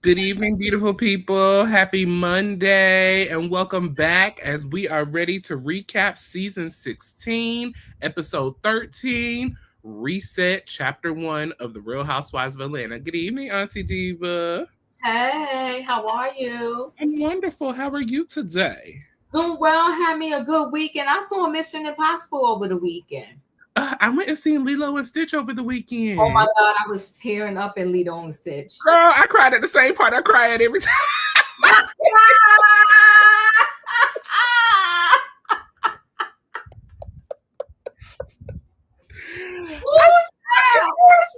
Good evening, beautiful people. Happy Monday, and welcome back as we are ready to recap season 16, episode 13, Reset, chapter 1 of The Real Housewives of Atlanta. Good evening, Auntie Diva. Hey, how are you? I'm wonderful. How are you today? Doing well. Had me a good weekend. I saw Mission Impossible over the weekend. I went and seen Lilo and Stitch over the weekend. Oh my God, I was tearing up in Lilo and Stitch. Girl, I cried at the same part. I cry at every time. Tears,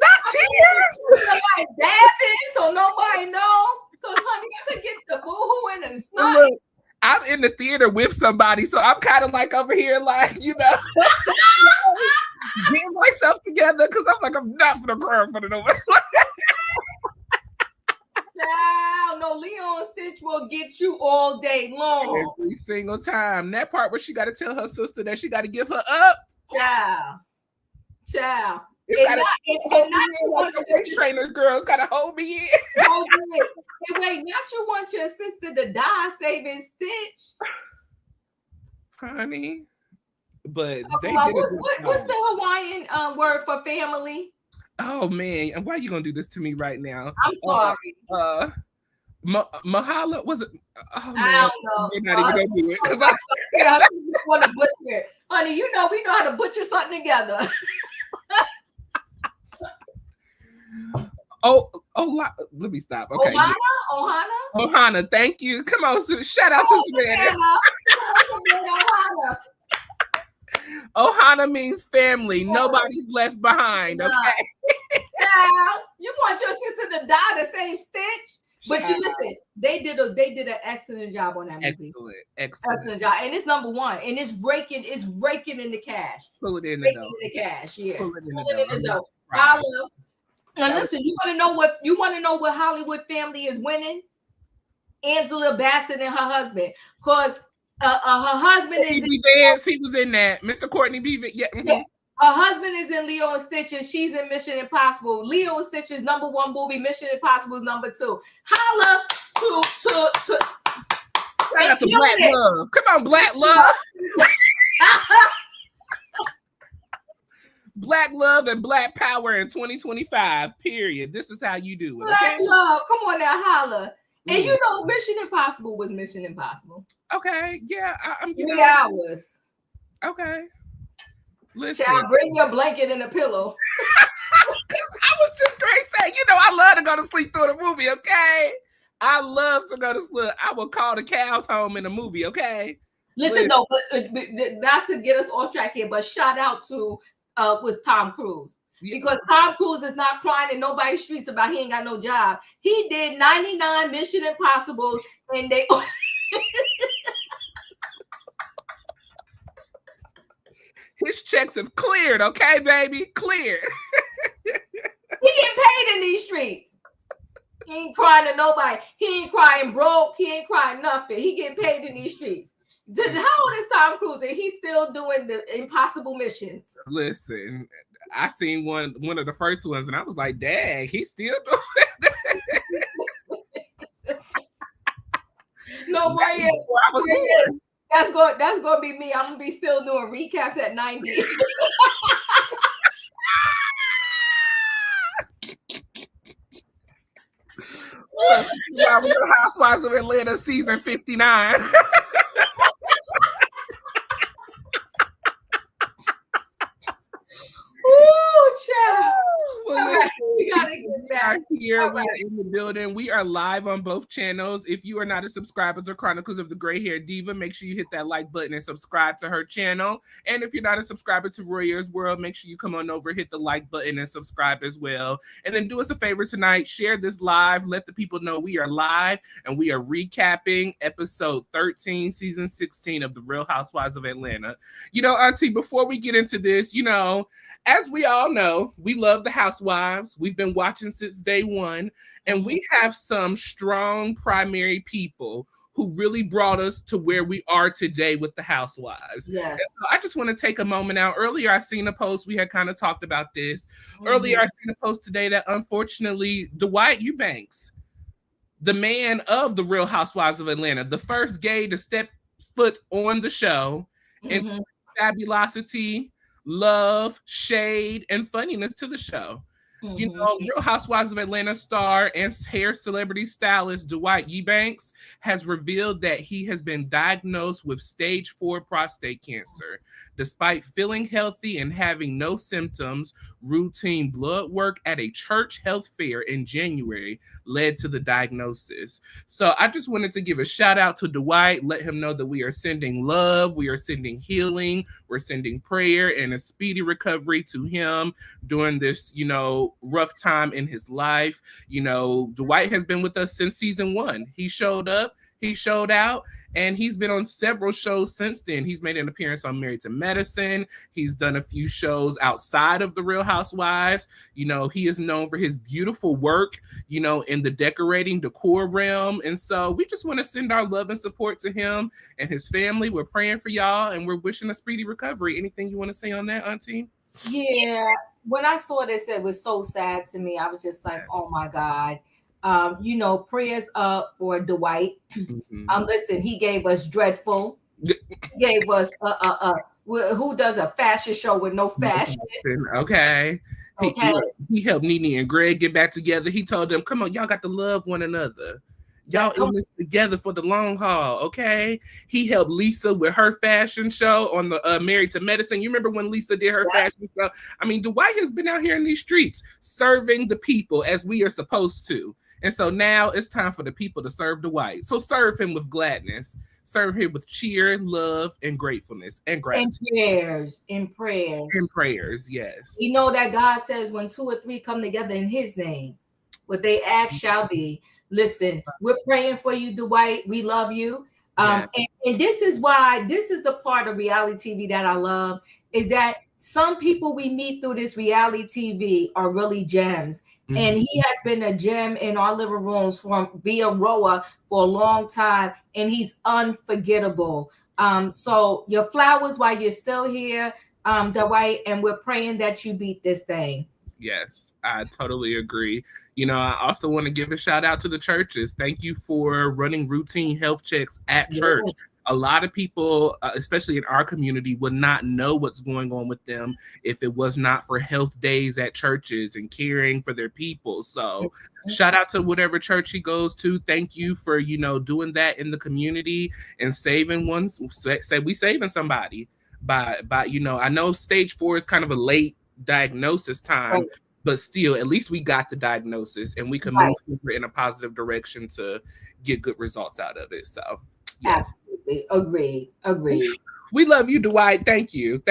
not tears. I dabbing so nobody know. Cause honey, I could get the boohoo in and snot. Look, I'm in the theater with somebody, so I'm kind of like over here, like, getting myself together because I'm like, I'm not gonna cry in front of nobody. No, Lilo and Stitch will get you all day long. Every single time. That part where she got to tell her sister that she got to give her up. Child. Trainers, girls gotta hold me in. And wait, not you want your sister to die saving Stitch, honey. But what's the Hawaiian word for family? Oh man, why are you gonna do this to me right now? I'm sorry. Mahala was it? Oh, man. I don't know. You're not even gonna do it because I want to butcher it, honey. You know we know how to butcher something together. Let me stop. Okay. Ohana. Thank you. Come on, shout out to Savannah. Ohana means family. Nobody's left behind. Okay. Now, you want your sister to die the same Stitch? But you listen, they did an excellent job on that movie. Excellent job, and it's number one, and it's raking in the cash. Pull it in the dough. Yeah. Pull it in the dough. Now listen, you want to know what Hollywood family is winning? Angela Bassett and her husband, because her husband is he was in that. Mr. Courtney B. Yeah. Mm-hmm. Yeah. Her husband is in Lilo and Stitch, and she's in Mission Impossible. Lilo and Stitch is number one movie. Mission Impossible is number two. Holla to shout out to Black Love. Come on, Black Love. Black love and Black power in 2025. Period. This is how you do it. Black love. Come on now, holla. And you know, Mission Impossible was Mission Impossible. Okay. Yeah, I'm 3 hours. Okay. Listen. Child, bring your blanket and a pillow. I was just going to say, I love to go to sleep through the movie, okay? I love to go to sleep. I will call the cows home in a movie, okay? Listen, though, but not to get us off track here, but shout out to was Tom Cruise. Because Tom Cruise is not crying in nobody's streets about he ain't got no job. He did 99 Mission Impossibles, and they... His checks have cleared, okay, baby? Cleared. He getting paid in these streets. He ain't crying to nobody. He ain't crying broke. He ain't crying nothing. He getting paid in these streets. How old is Tom Cruise? And he's still doing the impossible missions. Listen, I seen one of the first ones, and I was like, "Dang, he's still doing it." No way. That's going to be me. I'm going to be still doing recaps at 90. Real Housewives of Atlanta season 59. We gotta get back here. We are in the building. We are live on both channels. If you are not a subscriber to Chronicles of the Gray Hair Diva, make sure you hit that like button and subscribe to her channel. And if you're not a subscriber to Royaire's World, make sure you come on over, hit the like button and subscribe as well. And then do us a favor tonight, share this live, let the people know we are live and we are recapping episode 13, season 16 of The Real Housewives of Atlanta. Auntie, before we get into this, as we all know, we love the Housewives. We've been watching since day one, and we have some strong primary people who really brought us to where we are today with the Housewives. Yes. And so I just want to take a moment out. Earlier, I seen a post. We had kind of talked about this. Earlier, I seen a post today that unfortunately, Dwight Eubanks the man of the Real Housewives of Atlanta, the first gay to step foot on the show, and fabulosity, love, shade, and funniness to the show. You know, Real Housewives of Atlanta star and hair celebrity stylist Dwight Eubanks has revealed that he has been diagnosed with stage 4 prostate cancer. Despite feeling healthy and having no symptoms, routine blood work at a church health fair in January led to the diagnosis. So I just wanted to give a shout out to Dwight, let him know that we are sending love, we are sending healing, we're sending prayer and a speedy recovery to him during this, you know, rough time in his life. You know, Dwight has been with us since season 1. He showed up, he showed out, and he's been on several shows since then. He's made an appearance on Married to Medicine. He's done a few shows outside of the Real Housewives. You know, he is known for his beautiful work, you know, in the decorating decor realm. And so we just want to send our love and support to him and his family. We're praying for y'all and we're wishing a speedy recovery. Anything you want to say on that, Auntie? Yeah, when I saw this, it was so sad to me. I was just like, oh my God. You know, prayers up for Dwight. Listen, he gave us Dreadful. He gave us who does a fashion show with no fashion. Okay. He helped Nene and Greg get back together. He told them, come on, y'all got to love one another. Y'all in this together for the long haul, okay? He helped Lisa with her fashion show on the Married to Medicine. You remember when Lisa did her fashion show? I mean, Dwight has been out here in these streets serving the people as we are supposed to. And so now it's time for the people to serve Dwight. So serve him with gladness. Serve him with cheer, love, and gratefulness, and gratitude. In prayers, yes. You know that God says when 2 or 3 come together in his name, what they ask shall be. Listen, we're praying for you, Dwight. We love you. And this is why, this is the part of reality TV that I love, is that some people we meet through this reality TV are really gems. And he has been a gem in our living rooms via RHOA for a long time. And he's unforgettable. So your flowers while you're still here, Dwight, and we're praying that you beat this thing. Yes, I totally agree. You know, I also want to give a shout out to the churches. Thank you for running routine health checks at church. A lot of people, especially in our community, would not know what's going on with them if it was not for health days at churches and caring for their people. So shout out to whatever church he goes to. Thank you for, you know, doing that in the community and saving ones. Say we saving somebody by, you know, I know stage 4 is kind of a late diagnosis time, but still, at least we got the diagnosis and we can move forward in a positive direction to get good results out of it. So yes. Absolutely. Agreed. We love you, Dwight. Thank you.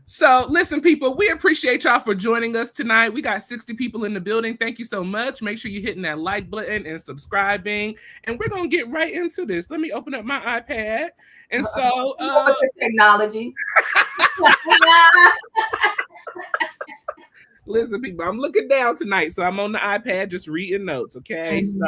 So listen, people, we appreciate y'all for joining us tonight. We got 60 people in the building. Thank you so much. Make sure you're hitting that like button and subscribing. And we're going to get right into this. Let me open up my iPad. And so technology. Listen, people, I'm looking down tonight. So I'm on the iPad just reading notes. Okay. So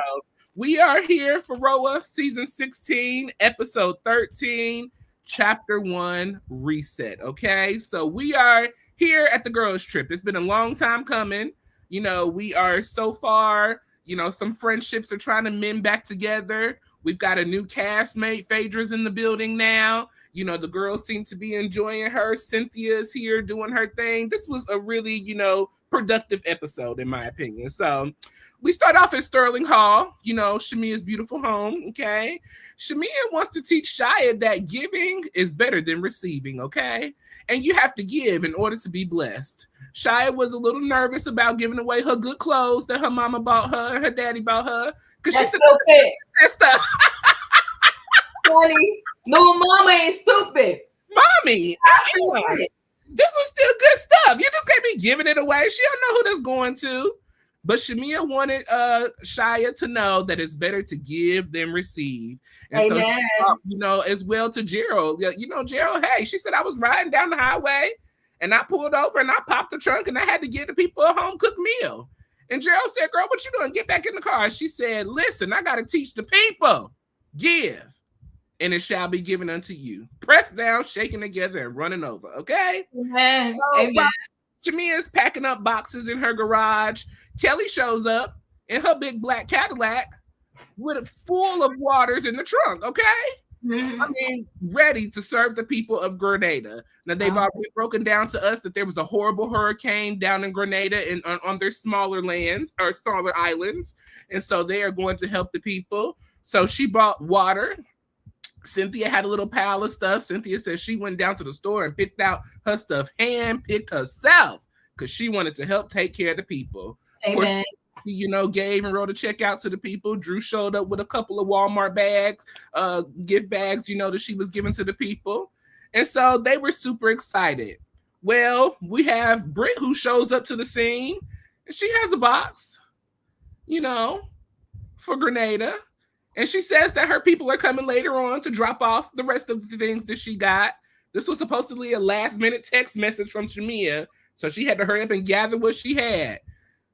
we are here for RHOA season 16, episode 13. Chapter 1 reset. Okay, so we are here at the girls trip. It's been a long time coming. You know, we are so far, you know, some friendships are trying to mend back together. We've got a new castmate. Phaedra's in the building now. You know, the girls seem to be enjoying her. Cynthia's here doing her thing. This was a really, you know, productive episode, in my opinion. So we start off at Sterling Hall, you know, Shamia's beautiful home, okay? Shamia wants to teach Shia that giving is better than receiving, okay? And you have to give in order to be blessed. Shia was a little nervous about giving away her good clothes that her mama bought her and her daddy bought her. Because she said, that stuff. Funny. No, mama ain't stupid. Mommy, this was still good stuff. You just can't be giving it away. She don't know who this going to. But Shamia wanted Shia to know that it's better to give than receive. And so she talked, you know, as well to Gerald. You know, Gerald, hey, she said, I was riding down the highway and I pulled over and I popped the trunk and I had to give the people a home-cooked meal. And Gerald said, girl, what you doing? Get back in the car. She said, listen, I got to teach the people. Give, and it shall be given unto you. Pressed down, shaking together, and running over, okay? Amen. So, Jamia's packing up boxes in her garage. Kelli shows up. in her big black Cadillac with full of waters in the trunk, okay? I mean, ready to serve the people of Grenada. Now, they've already broken down to us that there was a horrible hurricane down in Grenada and on their smaller lands or smaller islands. And so they are going to help the people. So she brought water. Cynthia had a little pile of stuff. Cynthia said she went down to the store and picked out her stuff, hand-picked herself, because she wanted to help take care of the people. Amen. Gave and wrote a check out to the people. Drew showed up with a couple of Walmart bags, gift bags, that she was giving to the people. And so they were super excited. Well, we have Britt who shows up to the scene, and she has a box, for Grenada. And she says that her people are coming later on to drop off the rest of the things that she got. This was supposedly a last-minute text message from Shamia, so she had to hurry up and gather what she had.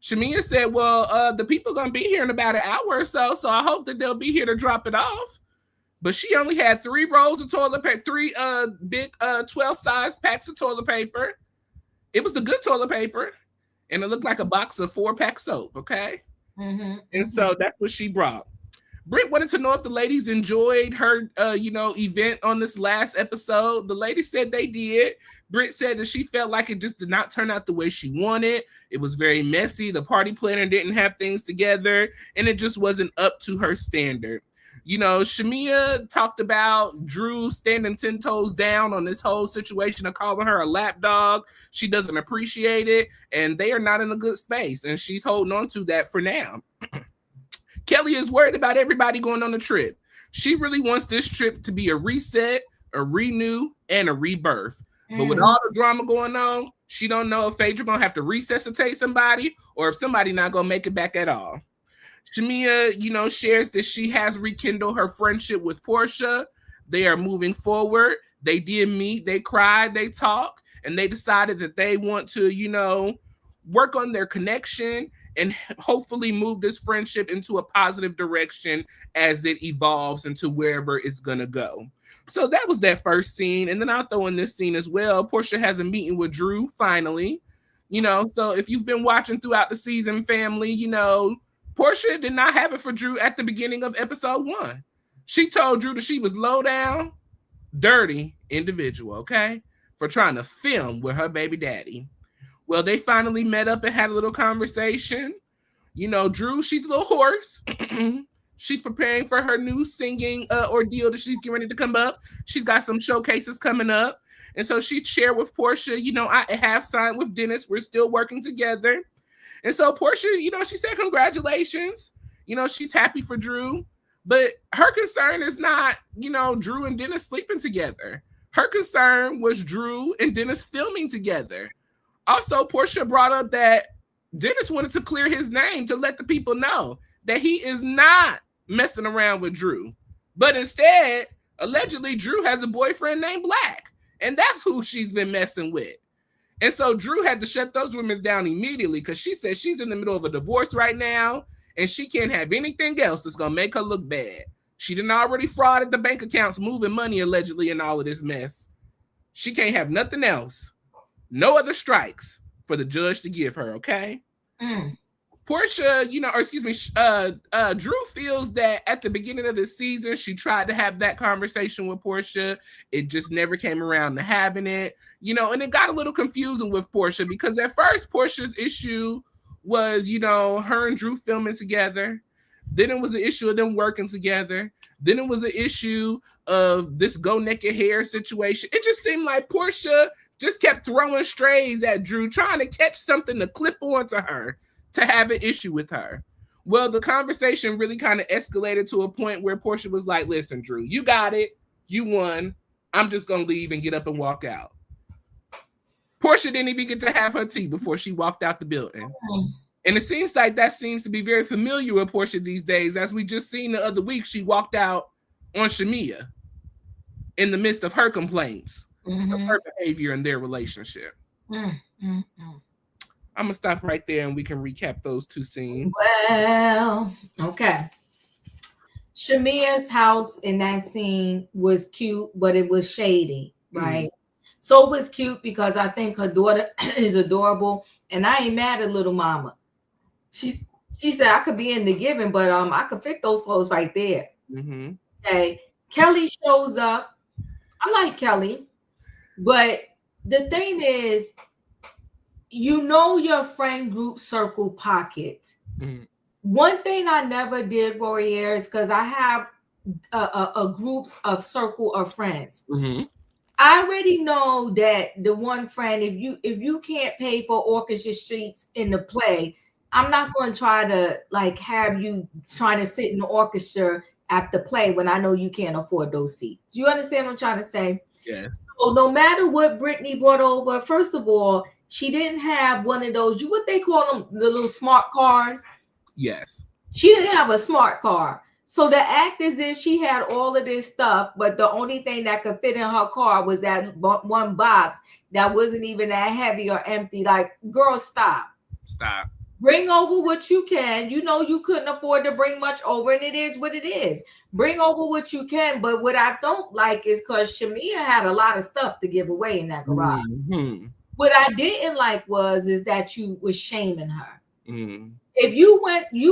Shamia said, well, the people are going to be here in about an hour or so I hope that they'll be here to drop it off. But she only had 3 rolls of toilet paper, 3 big 12-size packs of toilet paper. It was the good toilet paper, and it looked like a box of 4-pack soap, okay? And so that's what she brought. Britt wanted to know if the ladies enjoyed her, event on this last episode. The ladies said they did. Britt said that she felt like it just did not turn out the way she wanted. It was very messy. The party planner didn't have things together, and it just wasn't up to her standard. Shamia talked about Drew standing 10 toes down on this whole situation of calling her a lapdog. She doesn't appreciate it, and they are not in a good space, and she's holding on to that for now. Kelli is worried about everybody going on the trip. She really wants this trip to be a reset, a renew, and a rebirth. But with all the drama going on, she don't know if Phaedra going to have to resuscitate somebody or if somebody not going to make it back at all. Shamia, shares that she has rekindled her friendship with Porsha. They are moving forward. They did meet. They cried. They talked. And they decided that they want to, work on their connection and hopefully move this friendship into a positive direction as it evolves into wherever it's going to go. So that was that first scene. And then I'll throw in this scene as well. Porsha has a meeting with Drew finally. So if you've been watching throughout the season, family, Porsha did not have it for Drew at the beginning of episode 1. She told Drew that she was low down, dirty individual, okay, for trying to film with her baby daddy. Well, they finally met up and had a little conversation. Drew, she's a little hoarse. She's preparing for her new singing ordeal that she's getting ready to come up. She's got some showcases coming up. And so she shared with Porsha, I have signed with Dennis. We're still working together. And so Porsha, she said congratulations. She's happy for Drew. But her concern is not, Drew and Dennis sleeping together. Her concern was Drew and Dennis filming together. Also, Porsha brought up that Dennis wanted to clear his name to let the people know that he is not messing around with Drew. But instead, allegedly, Drew has a boyfriend named Black. And that's who she's been messing with. And so Drew had to shut those rumors down immediately because she said she's in the middle of a divorce right now and she can't have anything else that's going to make her look bad. She done already frauded the bank accounts, moving money allegedly in all of this mess. She can't have nothing else. No other strikes for the judge to give her, okay? Porsha, Drew feels that at the beginning of the season, she tried to have that conversation with Porsha. It just never came around to having it, and it got a little confusing with Porsha because at first Porsha's issue was, her and Drew filming together. Then it was an issue of them working together. Then it was an issue of this go naked hair situation. It just seemed like Porsha just kept throwing strays at Drew, trying to catch something to clip onto her to have an issue with her. Well, the conversation really kind of escalated to a point where Porsha was like, listen, Drew, you got it. You won. I'm just going to leave and get up and walk out. Porsha didn't even get to have her tea before she walked out the building. And it seems like that seems to be very familiar with Porsha these days. As we just seen the other week, she walked out on Shamia in the midst of her complaints of her behavior in their relationship. I'm going to stop right there and we can recap those two scenes. Well, okay. Shamia's house in that scene was cute, but it was shady, right? So it was cute because I think her daughter is adorable, and I ain't mad at little mama. She She said I could be in the giving, but I could fit those clothes right there. Mm-hmm. Okay. Kelli shows up. I like Kelli, but the thing is, you know your friend group circle pocket. Mm-hmm. One thing I never did, Royaire, is because I have a groups of circle of friends. Mm-hmm. I already know that the one friend, if you can't pay for orchestra streets in the play, I'm not going to try to like have you trying to sit in the orchestra at the play when I know you can't afford those seats. You understand what I'm trying to say? Yes. So no matter what Brittany brought over, first of all, she didn't have one of those, what they call them, the little smart cars. Yes. She didn't have a smart car. So the act as if she had all of this stuff, but the only thing that could fit in her car was that one box that wasn't even that heavy or empty. Like, girl, stop. Stop. Bring over what you can. You know you couldn't afford to bring much over, and it is what it is. Bring over what you can. But what I don't like is because Shamia had a lot of stuff to give away in that garage. Mm-hmm. What I didn't like is that you was shaming her. Mm. If you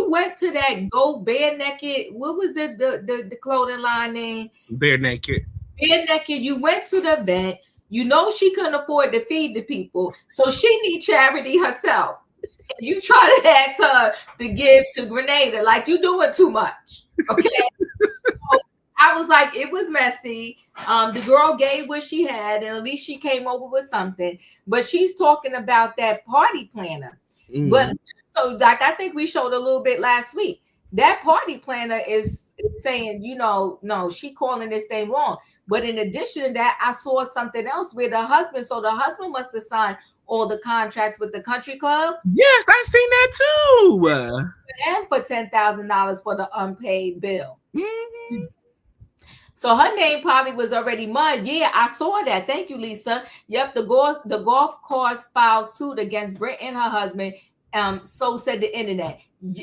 went to that Go Bare Naked, what was it, the clothing line name? Bare Naked. Bare Naked. You went to the event. You know she couldn't afford to feed the people, so she need charity herself. And you try to ask her to give to Grenada, like you doing too much. Okay. So I was like, it was messy. The girl gave what she had, and at least she came over with something. But she's talking about that party planner. Mm. But so like I think we showed a little bit last week. That party planner is saying, no, she calling this thing wrong. But in addition to that, I saw something else with the husband. So the husband must have signed all the contracts with the country club. Yes, I've seen that too. And for $10,000 for the unpaid bill. Mm-hmm. So her name probably was already mud. Yeah, I saw that. Thank you, Lisa. Yep, the golf course filed suit against Britt and her husband. So said the internet.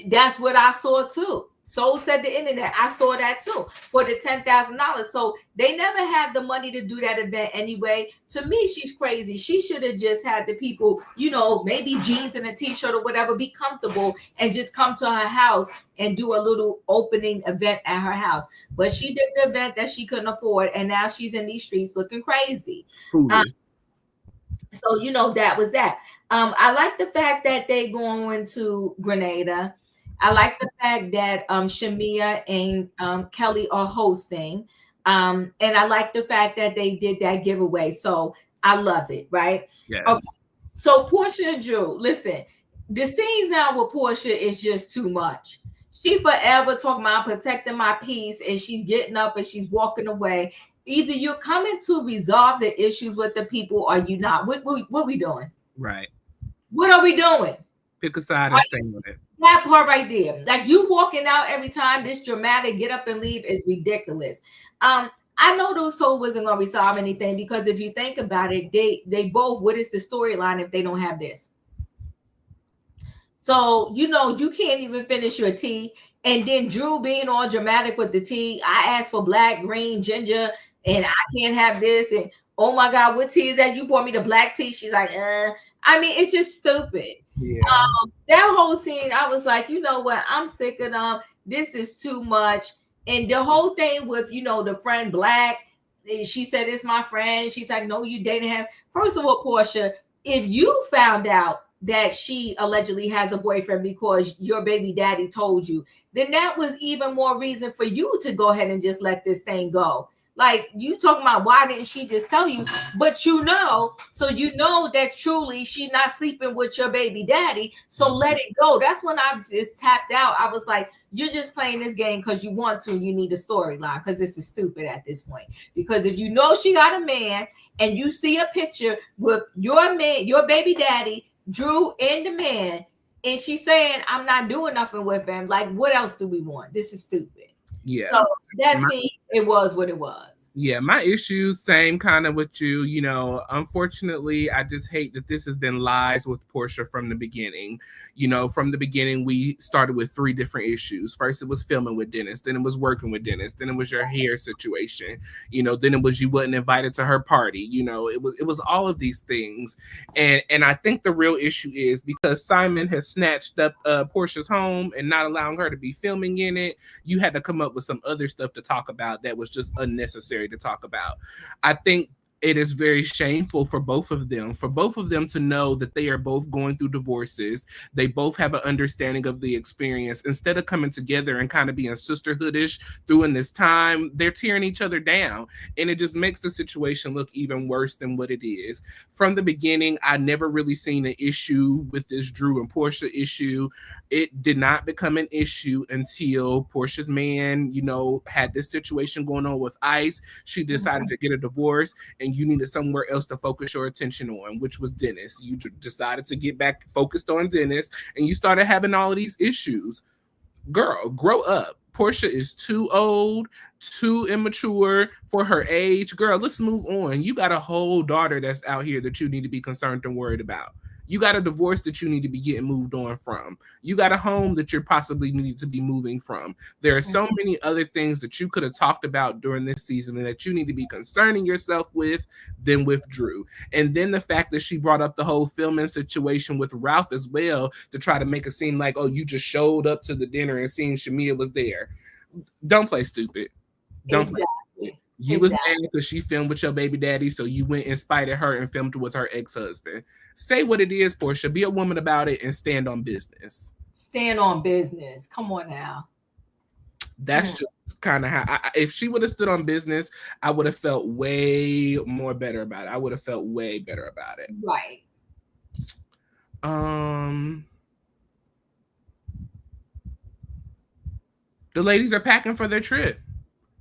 That's what I saw too. So said the internet. I saw that too for the $10,000. So they never had the money to do that event anyway. To me, she's crazy. She should have just had the people, maybe jeans and a t-shirt or whatever, be comfortable and just come to her house and do a little opening event at her house. But she did the event that she couldn't afford, and now she's in these streets looking crazy. So that was that. I like the fact that they going to Grenada. I like the fact that Shamia and Kelli are hosting. And I like the fact that they did that giveaway. So I love it, right? Yes. Okay. So Porsha and Drew, listen, the scenes now with Porsha is just too much. She forever talking about protecting my peace, and she's getting up and she's walking away. Either you're coming to resolve the issues with the people or you not. What we doing? Right. What are we doing? Pick a side and stay with it. That part right there. Like you walking out every time, this dramatic get up and leave is ridiculous. I know those souls wasn't going to resolve anything because if you think about it, they both, what is the storyline if they don't have this? So, you can't even finish your tea. And then Drew being all dramatic with the tea. I asked for black, green, ginger, and I can't have this. And oh my God, what tea is that? You brought me the black tea. She's like, I mean, it's just stupid. Yeah. That whole scene, I was like, you know what? I'm sick of them. This is too much. And the whole thing with, the friend Black, she said, it's my friend. She's like, no, you dating him. First of all, Porsha, if you found out that she allegedly has a boyfriend because your baby daddy told you, then that was even more reason for you to go ahead and just let this thing go. Like you talking about why didn't she just tell you? But so that truly she's not sleeping with your baby daddy. So let it go. That's when I just tapped out. I was like, you're just playing this game because you want to. You need a storyline because this is stupid at this point. Because if she got a man and you see a picture with your man, your baby daddy, Drew and the man, and she's saying, I'm not doing nothing with him. Like, what else do we want? This is stupid. Yeah. So that scene, it was what it was. Yeah, my issues, same kind of with you. You know, unfortunately, I just hate that this has been lies with Porsha from the beginning. You know, from the beginning, we started with 3 different issues. First, it was filming with Dennis, then it was working with Dennis, then it was your hair situation. You know, then it was you wasn't invited to her party. You know, it was all of these things, and I think the real issue is because Simon has snatched up Porsha's home and not allowing her to be filming in it. You had to come up with some other stuff to talk about that was just unnecessary to talk about. I think it is very shameful for both of them to know that they are both going through divorces. They both have an understanding of the experience. Instead of coming together and kind of being sisterhoodish through in this time, they're tearing each other down. And it just makes the situation look even worse than what it is. From the beginning, I never really seen an issue with this Drew and Porsha issue. It did not become an issue until Porsha's man, you know, had this situation going on with Ice. She decided to get a divorce, and you needed somewhere else to focus your attention on, which was Dennis. You decided to get back focused on Dennis, and you started having all of these issues. Girl, grow up. Porsha is too old, too immature for her age. Girl, let's move on. You got a whole daughter that's out here that you need to be concerned and worried about. You got a divorce that you need to be getting moved on from. You got a home that you're possibly need to be moving from. There are so many other things that you could have talked about during this season and that you need to be concerning yourself with than with Drew. And then the fact that she brought up the whole filming situation with Ralph as well to try to make it seem like, oh, you just showed up to the dinner and seen Shamia was there. Don't play stupid. Don't play stupid. You was mad because she filmed with your baby daddy, so you went and spited her and filmed with her ex-husband. Say what it is, Porsha. Be a woman about it and stand on business. Stand on business. Come on now. That's just kind of how, if she would have stood on business, I would have felt way more better about it. I would have felt way better about it. Right. The ladies are packing for their trip.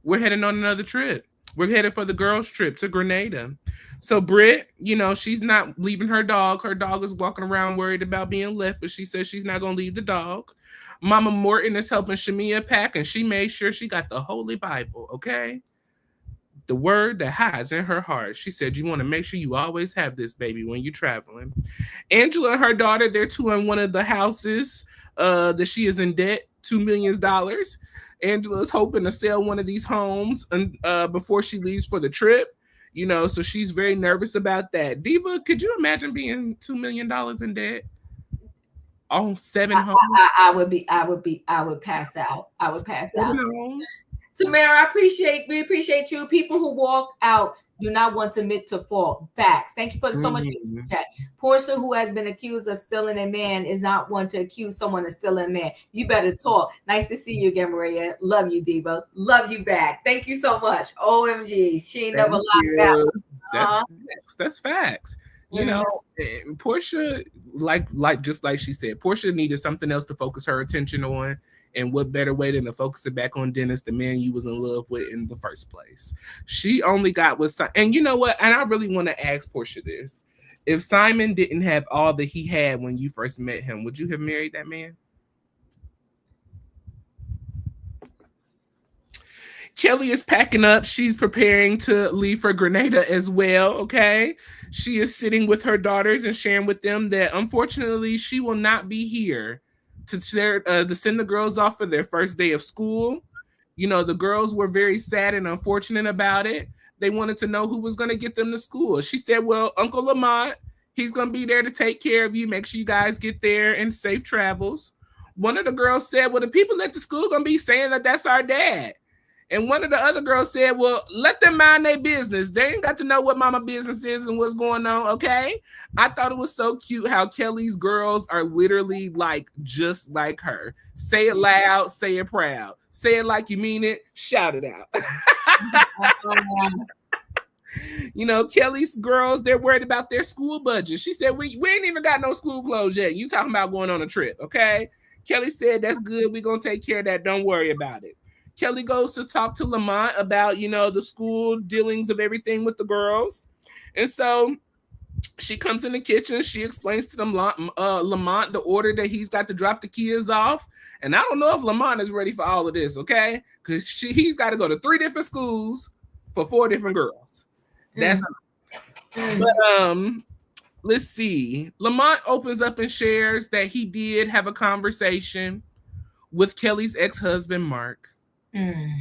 We're heading on another trip. We're headed for the girls' trip to Grenada. So Britt, you know, she's not leaving her dog. Her dog is walking around worried about being left, but she says she's not going to leave the dog. Mama Morton is helping Shamia pack, and she made sure she got the Holy Bible, okay? The word that hides in her heart. She said, you want to make sure you always have this, baby, when you're traveling. Angela and her daughter, they're touring one of the houses that she is in debt, $2 million. Angela's hoping to sell one of these homes before she leaves for the trip, you know, so she's very nervous about that. Diva, could you imagine being $2 million in debt on 7 homes? I would pass out. I would pass out. Tamara, we appreciate you. People who walk out do not want to admit to fault. Facts. Thank you for so much. Porsha, who has been accused of stealing a man, is not one to accuse someone of stealing a man. You better talk. Nice to see you again, Maria. Love you, Diva. Love you back. Thank you so much. OMG. She ain't never locked out. That's facts. You know, Porsha, just like she said, Porsha needed something else to focus her attention on. And what better way than to focus it back on Dennis, the man you was in love with in the first place? She only got with Simon. And you know what? And I really want to ask Porsha this. If Simon didn't have all that he had when you first met him, would you have married that man? Kelli is packing up. She's preparing to leave for Grenada as well, okay? She is sitting with her daughters and sharing with them that, unfortunately, she will not be here to send the girls off for their first day of school. You know, the girls were very sad and unfortunate about it. They wanted to know who was going to get them to school. She said, well, Uncle Lamont, he's going to be there to take care of you. Make sure you guys get there in safe travels. One of the girls said, well, the people at the school going to be saying that that's our dad. And one of the other girls said, well, let them mind their business. They ain't got to know what mama business is and what's going on, okay? I thought it was so cute how Kelli's girls are literally like just like her. Say it loud, say it proud. Say it like you mean it, shout it out. You know, Kelli's girls, they're worried about their school budget. She said, we ain't even got no school clothes yet. You talking about going on a trip, okay? Kelli said, that's good. We're going to take care of that. Don't worry about it. Kelli goes to talk to Lamont about, you know, the school dealings of everything with the girls. And so she comes in the kitchen. She explains to them Lamont the order that he's got to drop the kids off. And I don't know if Lamont is ready for all of this, okay? Because he's got to go to 3 different schools, for 4 different girls. That's but let's see. Lamont opens up and shares that he did have a conversation with Kelly's ex-husband, Mark.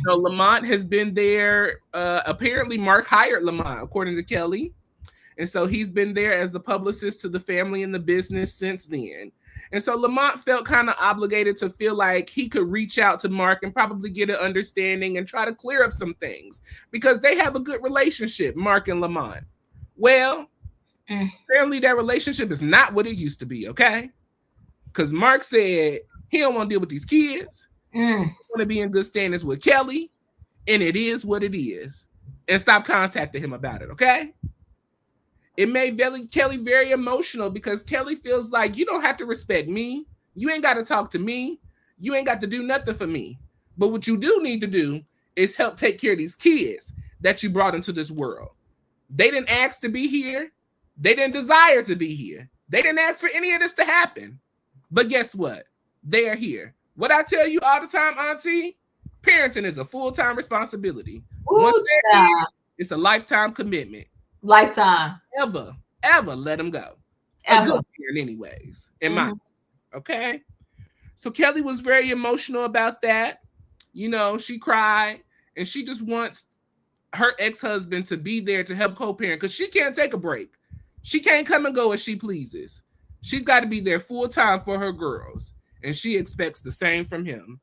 So Lamont has been there. Apparently, Mark hired Lamont, according to Kelly. And so he's been there as the publicist to the family and the business since then. And so Lamont felt kind of obligated to feel like he could reach out to Mark and probably get an understanding and try to clear up some things because they have a good relationship, Mark and Lamont. Well, apparently that relationship is not what it used to be, okay? Because Mark said he don't want to deal with these kids. He want to be in good standings with Kelly, and it is what it is. And stop contacting him about it, okay? It made Kelly very emotional because Kelly feels like you don't have to respect me. You ain't got to talk to me. You ain't got to do nothing for me. But what you do need to do is help take care of these kids that you brought into this world. They didn't ask to be here. They didn't desire to be here. They didn't ask for any of this to happen. But guess what? They are here. What I tell you all the time, Auntie, parenting is a full-time responsibility. Once they're here, it's a lifetime commitment. Lifetime. Ever let them go. Ever. Anyways, in my okay. So Kelly was very emotional about that. You know, she cried and she just wants her ex-husband to be there to help co-parent because she can't take a break. She can't come and go as she pleases. She's got to be there full time for her girls, and she expects the same from him.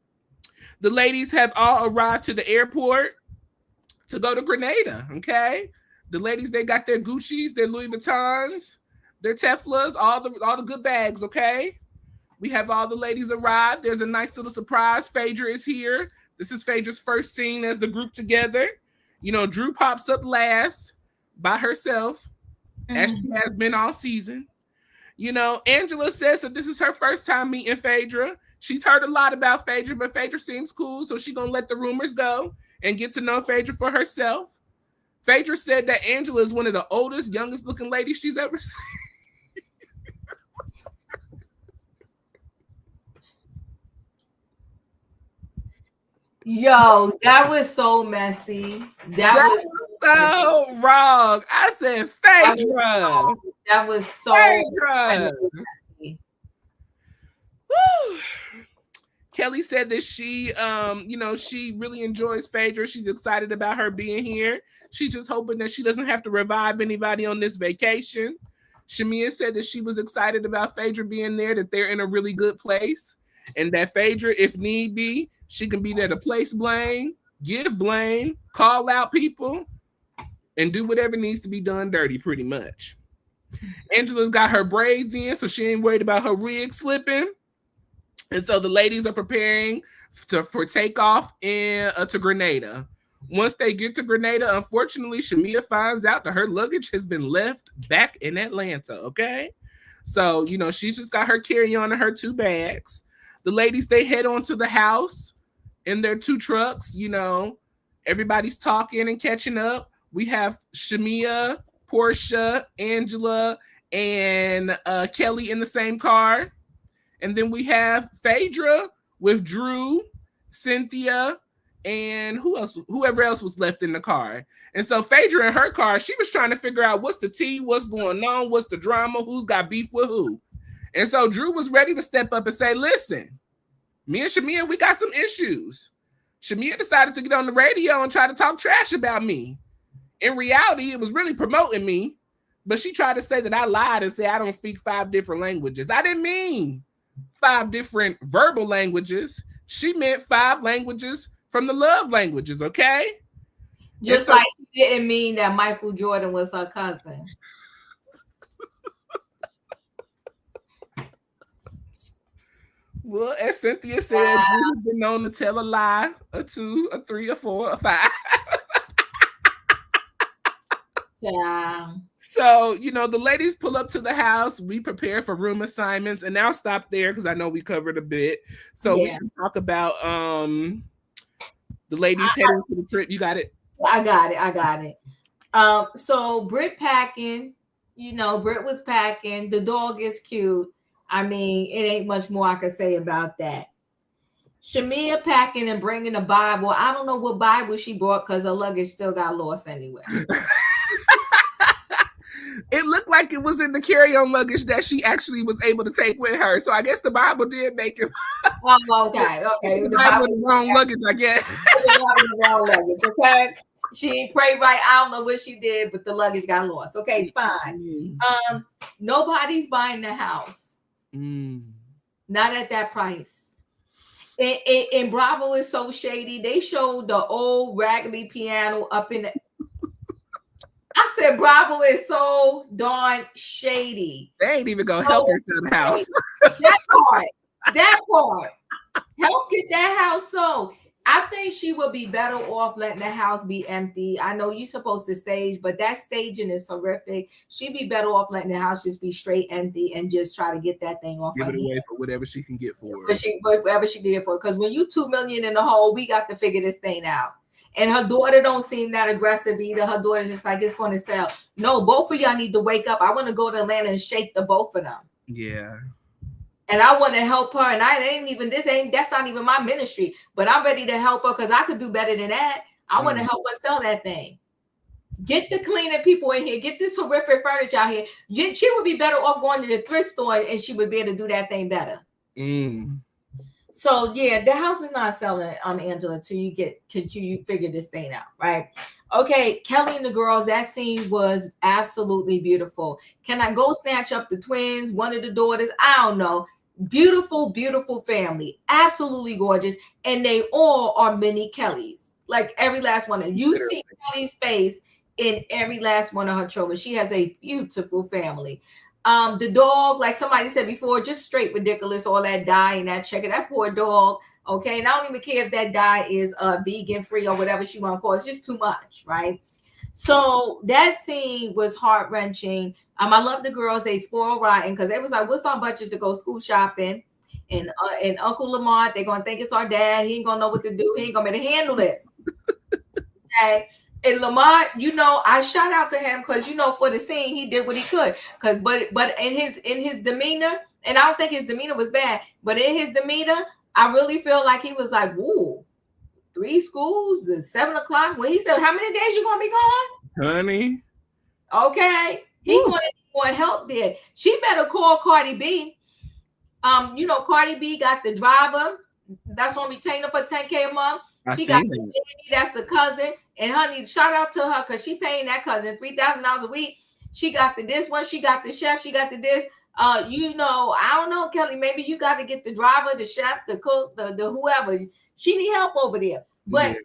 The ladies have all arrived to the airport to go to Grenada, okay? The ladies, they got their Gucci's, their Louis Vuittons, their Teflas, all the good bags, okay? We have all the ladies arrived. There's a nice little surprise. Phaedra is here. This is Phaedra's first scene as the group together. You know, Drew pops up last by herself, as she has been all season. You know, Angela says that this is her first time meeting Phaedra. She's heard a lot about Phaedra, but Phaedra seems cool, so she's going to let the rumors go and get to know Phaedra for herself. Phaedra said that Angela is one of the oldest, youngest looking ladies she's ever seen. Yo, that was so messy. That was so wrong. I said Phaedra. That was so Phaedra. Messy. Woo. Kelly said that she, you know, she really enjoys Phaedra. She's excited about her being here. She's just hoping that she doesn't have to revive anybody on this vacation. Shamia said that she was excited about Phaedra being there, that they're in a really good place, and that Phaedra, if need be, she can be there to place blame, give blame, call out people, and do whatever needs to be done dirty, pretty much. Angela's got her braids in, so she ain't worried about her wig slipping. And so the ladies are preparing for takeoff to Grenada. Once they get to Grenada, unfortunately, Shamia finds out that her luggage has been left back in Atlanta, okay? So, you know, she's just got her carry-on and her 2 bags. The ladies, they head on to the house in their 2 trucks. You know, everybody's talking and catching up. We have Shamia, Porsha, Angela, and Kelly in the same car. And then we have Phaedra with Drew, Cynthia, and whoever else was left in the car. And so Phaedra in her car, she was trying to figure out what's the tea, what's going on, what's the drama, who's got beef with who. And so Drew was ready to step up and say, listen, me and Shamia, we got some issues. Shamia decided to get on the radio and try to talk trash about me. In reality, it was really promoting me, but she tried to say that I lied and say I don't speak 5 different languages. I didn't mean 5 different verbal languages. She meant 5 languages from the love languages, okay? Just so, like she didn't mean that Michael Jordan was her cousin. Well, as Cynthia said, Drew has been known to tell a lie, a 2, a 3, a 4, a 5. Yeah. So, you know, the ladies pull up to the house. We prepare for room assignments, and I'll stop there because I know we covered a bit. So we can talk about the ladies heading to the trip. You got it? I got it. So Britt packing, you know, Britt was packing. The dog is cute. I mean, it ain't much more I could say about that. Shamia packing and bringing a Bible. I don't know what Bible she brought because her luggage still got lost anywhere. It looked like it was in the carry-on luggage that she actually was able to take with her. So I guess the Bible did make it. Oh, okay. The Bible in the wrong luggage, I guess. The wrong luggage, okay? She prayed right. I don't know what she did, but the luggage got lost. Okay, fine. Nobody's buying the house. Not at that price. And Bravo is so shady. They showed the old raggedy piano up in the. I said Bravo is so darn shady. They ain't even gonna help her sell the house. That part. Help get that house sold. I think she would be better off letting the house be empty. I know you're supposed to stage, but that staging is horrific. She'd be better off letting the house just be straight empty and just try to get that thing off. Give her it away hand. For whatever she can get for it. Whatever she can get for it. Because when you $2 million in the hole, we got to figure this thing out. And her daughter don't seem that aggressive either. Her daughter's just like, it's going to sell. No, both of y'all need to wake up. I want to go to Atlanta and shake the both of them. Yeah. And I want to help her. And that's not even my ministry. But I'm ready to help her because I could do better than that. I want to help her sell that thing. Get the cleaning people in here. Get this horrific furniture out here. She would be better off going to the thrift store and she would be able to do that thing better. So yeah, the house is not selling, Angela, till you figure this thing out, right? Okay, Kelli and the girls, that scene was absolutely beautiful. Can I go snatch up the twins, one of the daughters? I don't know. Beautiful, beautiful family. Absolutely gorgeous. And they all are mini Kellys. Like every last one of them. You see Kelli's face in every last one of her children. She has a beautiful family. The dog, like somebody said before, just straight ridiculous, all that dye and that checker. That poor dog, okay? And I don't even care if that dye is vegan free or whatever she want to call it. It's just too much, right? So that scene was heart-wrenching. I love the girls. They spoiled rotten because they was like, what's our budget to go school shopping? And Uncle Lamont, they're going to think it's our dad. He ain't going to know what to do. He ain't going to be able to handle this. Okay? And Lamont, I shout out to him because for the scene he did what he could. But in his demeanor, and I don't think his demeanor was bad, but in his demeanor, I really feel like he was like, "Woo, 3 schools at 7 o'clock." When he said, "How many days you gonna be gone, honey?" Okay, he gonna need help there. She better call Cardi B. Cardi B got the driver that's on retainer for $10K a month. She got the lady, that's the cousin. And honey, shout out to her because she paying that cousin $3,000 a week. She got the this one, she got the chef, she got the this. I don't know, Kelli. Maybe you got to get the driver, the chef, the cook, the whoever. She need help over there. But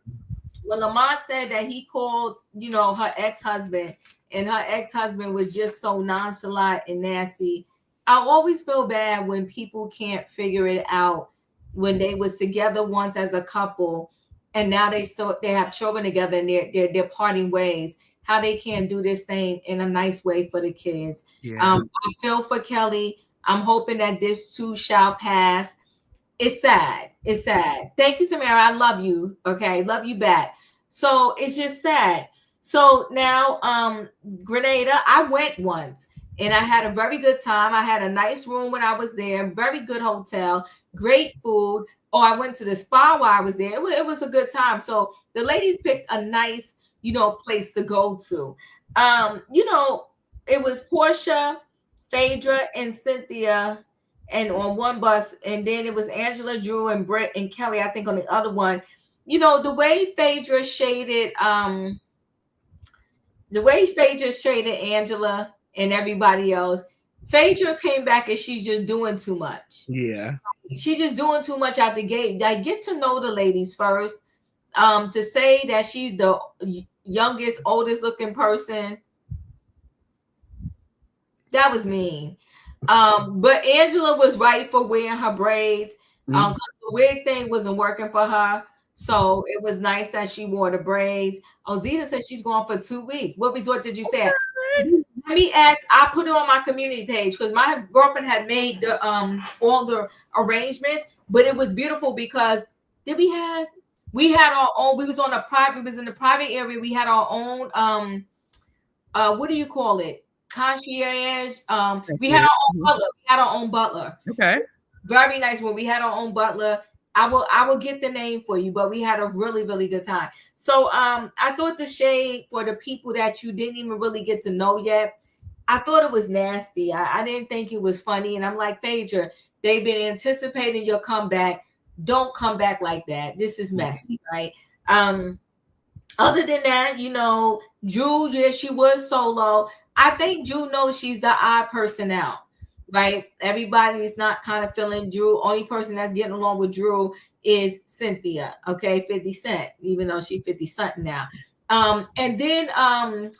when Lamont said that he called, her ex-husband, and her ex-husband was just so nonchalant and nasty. I always feel bad when people can't figure it out when they was together once as a couple. And now they have children together and they're parting ways. How they can't do this thing in a nice way for the kids. I feel for Kelli. I'm hoping that this too shall pass. It's sad. It's sad. Thank you, Tamara. I love you. Okay, love you back. So it's just sad. So now, Grenada, I went once and I had a very good time. I had a nice room when I was there. Very good hotel. Great food. Oh, I went to the spa while I was there. It was a good time. So the ladies picked a nice, place to go to. It was Porsha, Phaedra, and Cynthia, and on one bus, and then it was Angela, Drew, and Britt and Kelli, I think, on the other one. The way Phaedra shaded, Angela and everybody else. Phaedra came back and she's just doing too much. Yeah. She's just doing too much out the gate. I get to know the ladies first. To say that she's the youngest, oldest looking person, that was mean. But Angela was right for wearing her braids. Because the wig thing wasn't working for her. So it was nice that she wore the braids. Zena said she's going for 2 weeks. What resort did you say? Let me ask. I put it on my community page because my girlfriend had made the all the arrangements, but it was beautiful because we had our own. We was in the private area. We had our own what do you call it? Concierge. We had our own butler. Okay. Very nice one. We had our own butler. I will get the name for you, but we had a really, really good time. So I thought the shade for the people that you didn't even really get to know yet, I thought it was nasty. I didn't think it was funny. And I'm like, Phaedra, they've been anticipating your comeback. Don't come back like that. This is messy, right? Other than that, you know, Drew, yeah, she was solo. I think Drew knows she's the odd person out, right? Everybody's not kind of feeling Drew. Only person that's getting along with Drew is Cynthia, okay, 50 Cent, even though she's 50 something now. And then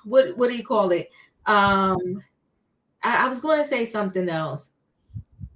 what do you call it? I was going to say something else.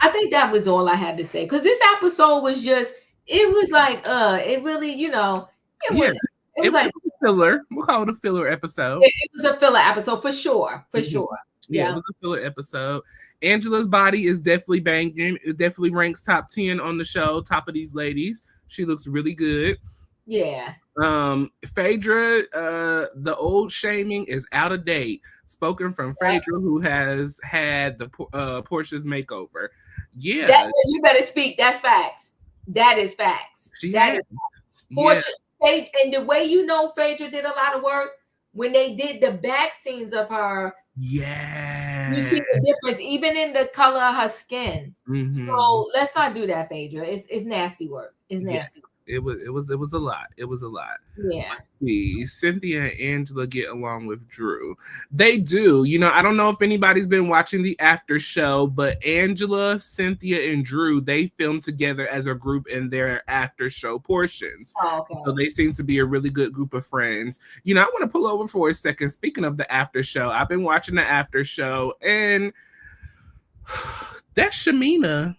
I think that was all I had to say because this episode was just, it was like, it really, you know, it was like a filler. We'll call it a filler episode. It was a filler episode for sure. For sure. Yeah, it was a filler episode. Angela's body is definitely banging. It definitely ranks top 10 on the show, top of these ladies. She looks really good. Yeah. Phaedra, the old shaming is out of date. Spoken from Phaedra, who has had the Porsha's makeover. Yeah. You better speak. That's facts. That is facts. That is facts. Porsha. Yeah. And the way you know Phaedra did a lot of work, when they did the back scenes of her, yeah, you see the difference, even in the color of her skin. So let's not do that, Phaedra. It's nasty work. It's nasty. It was a lot. It was a lot. Yeah. Cynthia and Angela get along with Drew. They do. You know, I don't know if anybody's been watching the after show, but Angela, Cynthia, and Drew, they filmed together as a group in their after show portions. Oh, okay. So they seem to be a really good group of friends. You know, I want to pull over for a second. Speaking of the after show, I've been watching the after show, and that Shamina,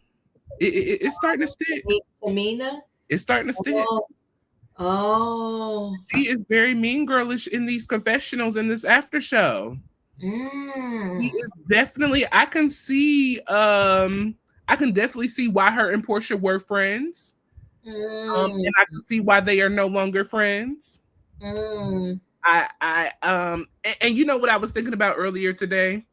it's starting to stick. Shamina? It's starting to stick. Oh. She is very mean girlish in these confessionals in this after show. She is definitely, I can definitely see why her and Porsha were friends. And I can see why they are no longer friends. And you know what I was thinking about earlier today?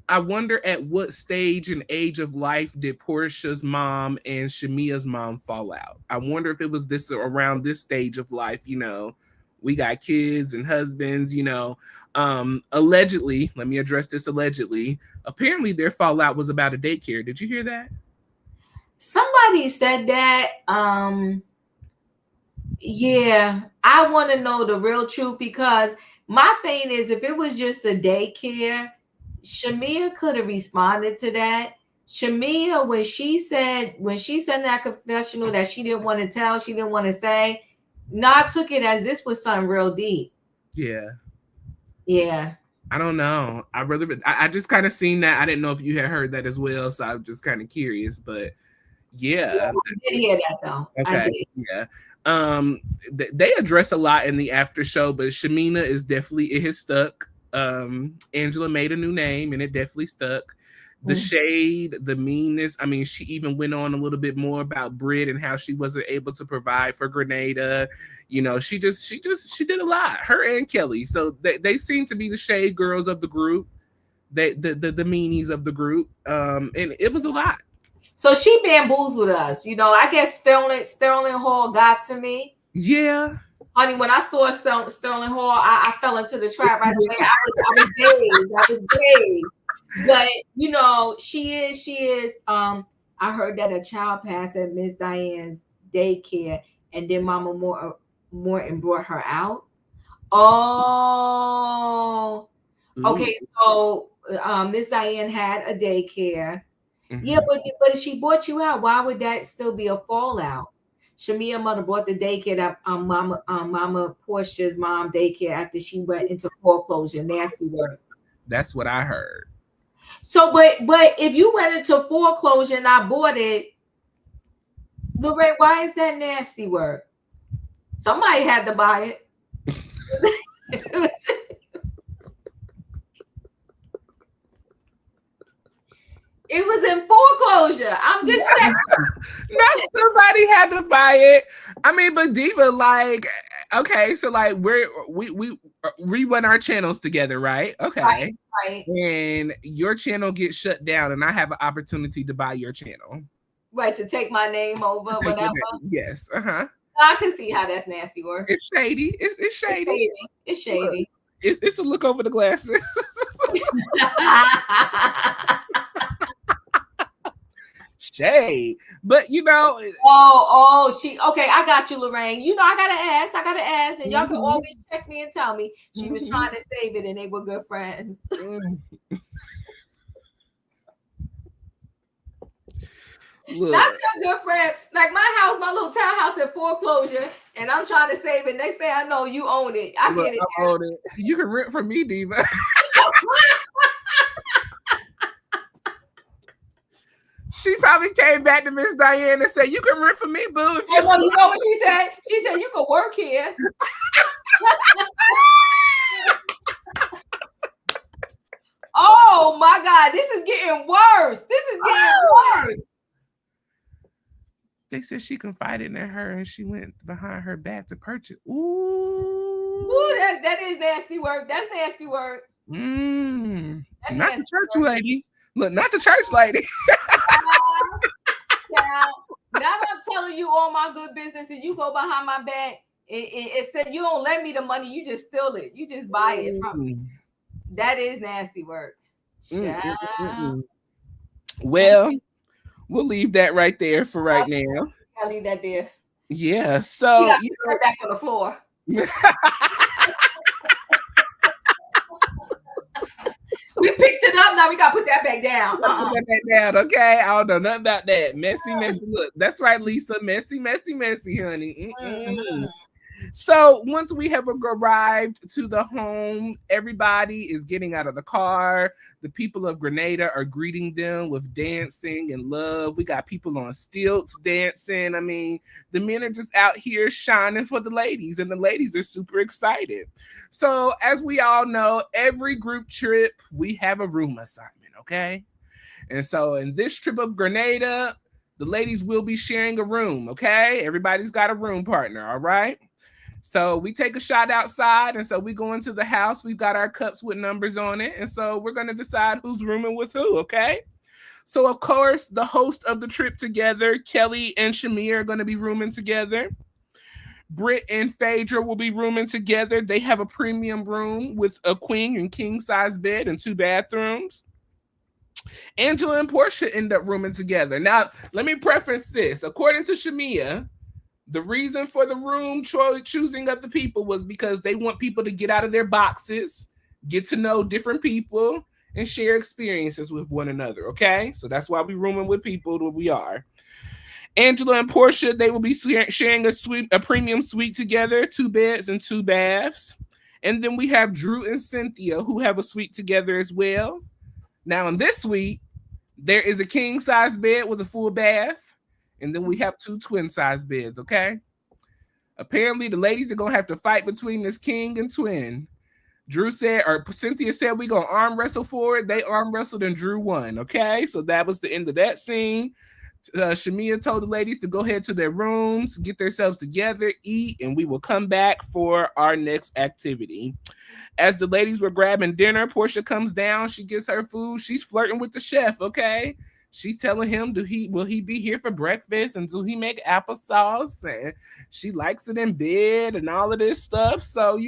I wonder at what stage and age of life did Porsha's mom and Shamia's mom fall out. I wonder if it was this around this stage of life, you know, we got kids and husbands, you know. Allegedly, let me address this allegedly. Apparently their fallout was about a daycare. Did you hear that? Somebody said that. Yeah, I want to know the real truth because my thing is if it was just a daycare, Shamia could have responded to that. Shamia, when she said in that confessional that she didn't want to tell, she didn't want to say, I took it as this was something real deep. Yeah. Yeah. I don't know. I just kind of seen that. I didn't know if you had heard that as well, so I'm just kind of curious. But yeah, I did hear that though. Okay. Yeah. They address a lot in the after show, but Shamina is definitely, it has stuck. Angela made a new name and it definitely stuck. The shade, the meanness. I mean, she even went on a little bit more about Britt and how she wasn't able to provide for Grenada. You know, she did a lot. Her and Kelli. So they seem to be the shade girls of the group. The meanies of the group. And it was a lot. So she bamboozled us. You know, I guess Sterling Hall got to me. Yeah. Honey, when I saw Sterling Hall, I fell into the trap right away. I was dazed. But you know, she is. I heard that a child passed at Miss Diane's daycare, and then Mama Morton brought her out. Oh, okay. So Miss Diane had a daycare. Yeah, but if she brought you out, why would that still be a fallout? Shamia mother bought the daycare that Mama Porsha's mom daycare after she went into foreclosure. Nasty work. That's what I heard. So, but if you went into foreclosure and I bought it, Lorraine, why is that nasty work? Somebody had to buy it. It was in foreclosure. I'm just saying. Not somebody had to buy it. I mean, but Diva, like, okay, so like we run our channels together, right? Okay. Right. And your channel gets shut down and I have an opportunity to buy your channel. Right, to take my name over, whatever. Yes, I can see how that's nasty work. It's shady. It's shady. It's shady. It's a look over the glasses. Shade, but she. Okay, I got you, Lorraine. I gotta ask, and y'all can always check me and tell me she was trying to save it, and they were good friends. Look. That's your good friend. Like my house, my little townhouse in foreclosure, and I'm trying to save it. Next thing I know, you own it. I get it. I own it. You can rent from me, Diva. She probably came back to Miss Diane and said, "You can rent from me, boo." You know what she said? She said, "You can work here." Oh my God, this is getting worse. They said she confided in her and she went behind her back to purchase. Ooh, that is nasty work. That's nasty work. Not the church lady. Look, not the church lady. Now I'm telling you all my good business, and you go behind my back. It said you don't lend me the money, you just steal it. You just buy it from me. That is nasty work. Well, we'll leave that right there for right now. I'll leave that there. Yeah. So you put it back on the floor. We picked it up. Now we gotta put that back down. Put that back down, okay? I don't know nothing about that. Messy. Look, that's right, Lisa. Messy, honey. So once we have arrived to the home, everybody is getting out of the car. The people of Grenada are greeting them with dancing and love. We got people on stilts dancing. I mean, the men are just out here shining for the ladies, and the ladies are super excited. So as we all know, every group trip, we have a room assignment, okay? And so in this trip of Grenada, the ladies will be sharing a room, okay? Everybody's got a room partner, all right? So we take a shot outside, and so we go into the house. We've got our cups with numbers on it, and so we're going to decide who's rooming with who, okay? So, of course, the host of the trip together, Kelli and Shamia, are going to be rooming together. Britt and Phaedra will be rooming together. They have a premium room with a queen and king-size bed and 2 bathrooms. Angela and Porsha end up rooming together. Now, let me preface this. According to Shamia, the reason for the room choosing of the people was because they want people to get out of their boxes, get to know different people, and share experiences with one another, okay? So that's why we're rooming with people that we are. Angela and Porsha, they will be sharing a premium suite together, 2 beds and 2 baths. And then we have Drew and Cynthia, who have a suite together as well. Now in this suite, there is a king-size bed with a full bath. And then we have 2 twin-size beds, okay? Apparently, the ladies are going to have to fight between this king and twin. Cynthia said we're going to arm wrestle for it. They arm wrestled and Drew won, okay? So that was the end of that scene. Shamia told the ladies to go ahead to their rooms, get themselves together, eat, and we will come back for our next activity. As the ladies were grabbing dinner, Porsha comes down. She gets her food. She's flirting with the chef, okay? She's telling him, will he be here for breakfast? And do he make applesauce? And she likes it in bed and all of this stuff. So,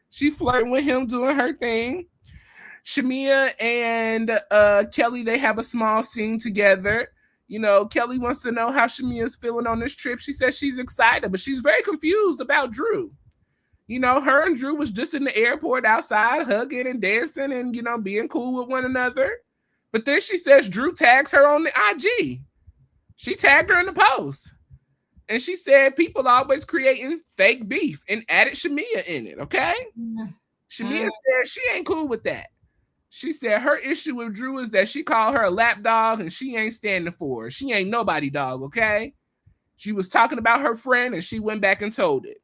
she's flirting with him, doing her thing. Shamia and Kelli, they have a small scene together. Kelli wants to know how Shamia's feeling on this trip. She says she's excited, but she's very confused about Drew. Her and Drew was just in the airport outside, hugging and dancing and, being cool with one another. But then she says Drew tags her on the IG. She tagged her in the post. And she said people always creating fake beef and added Shamia in it, okay? Shamia said she ain't cool with that. She said her issue with Drew is that she called her a lap dog and she ain't standing for her. She ain't nobody dog, okay? She was talking about her friend and she went back and told it.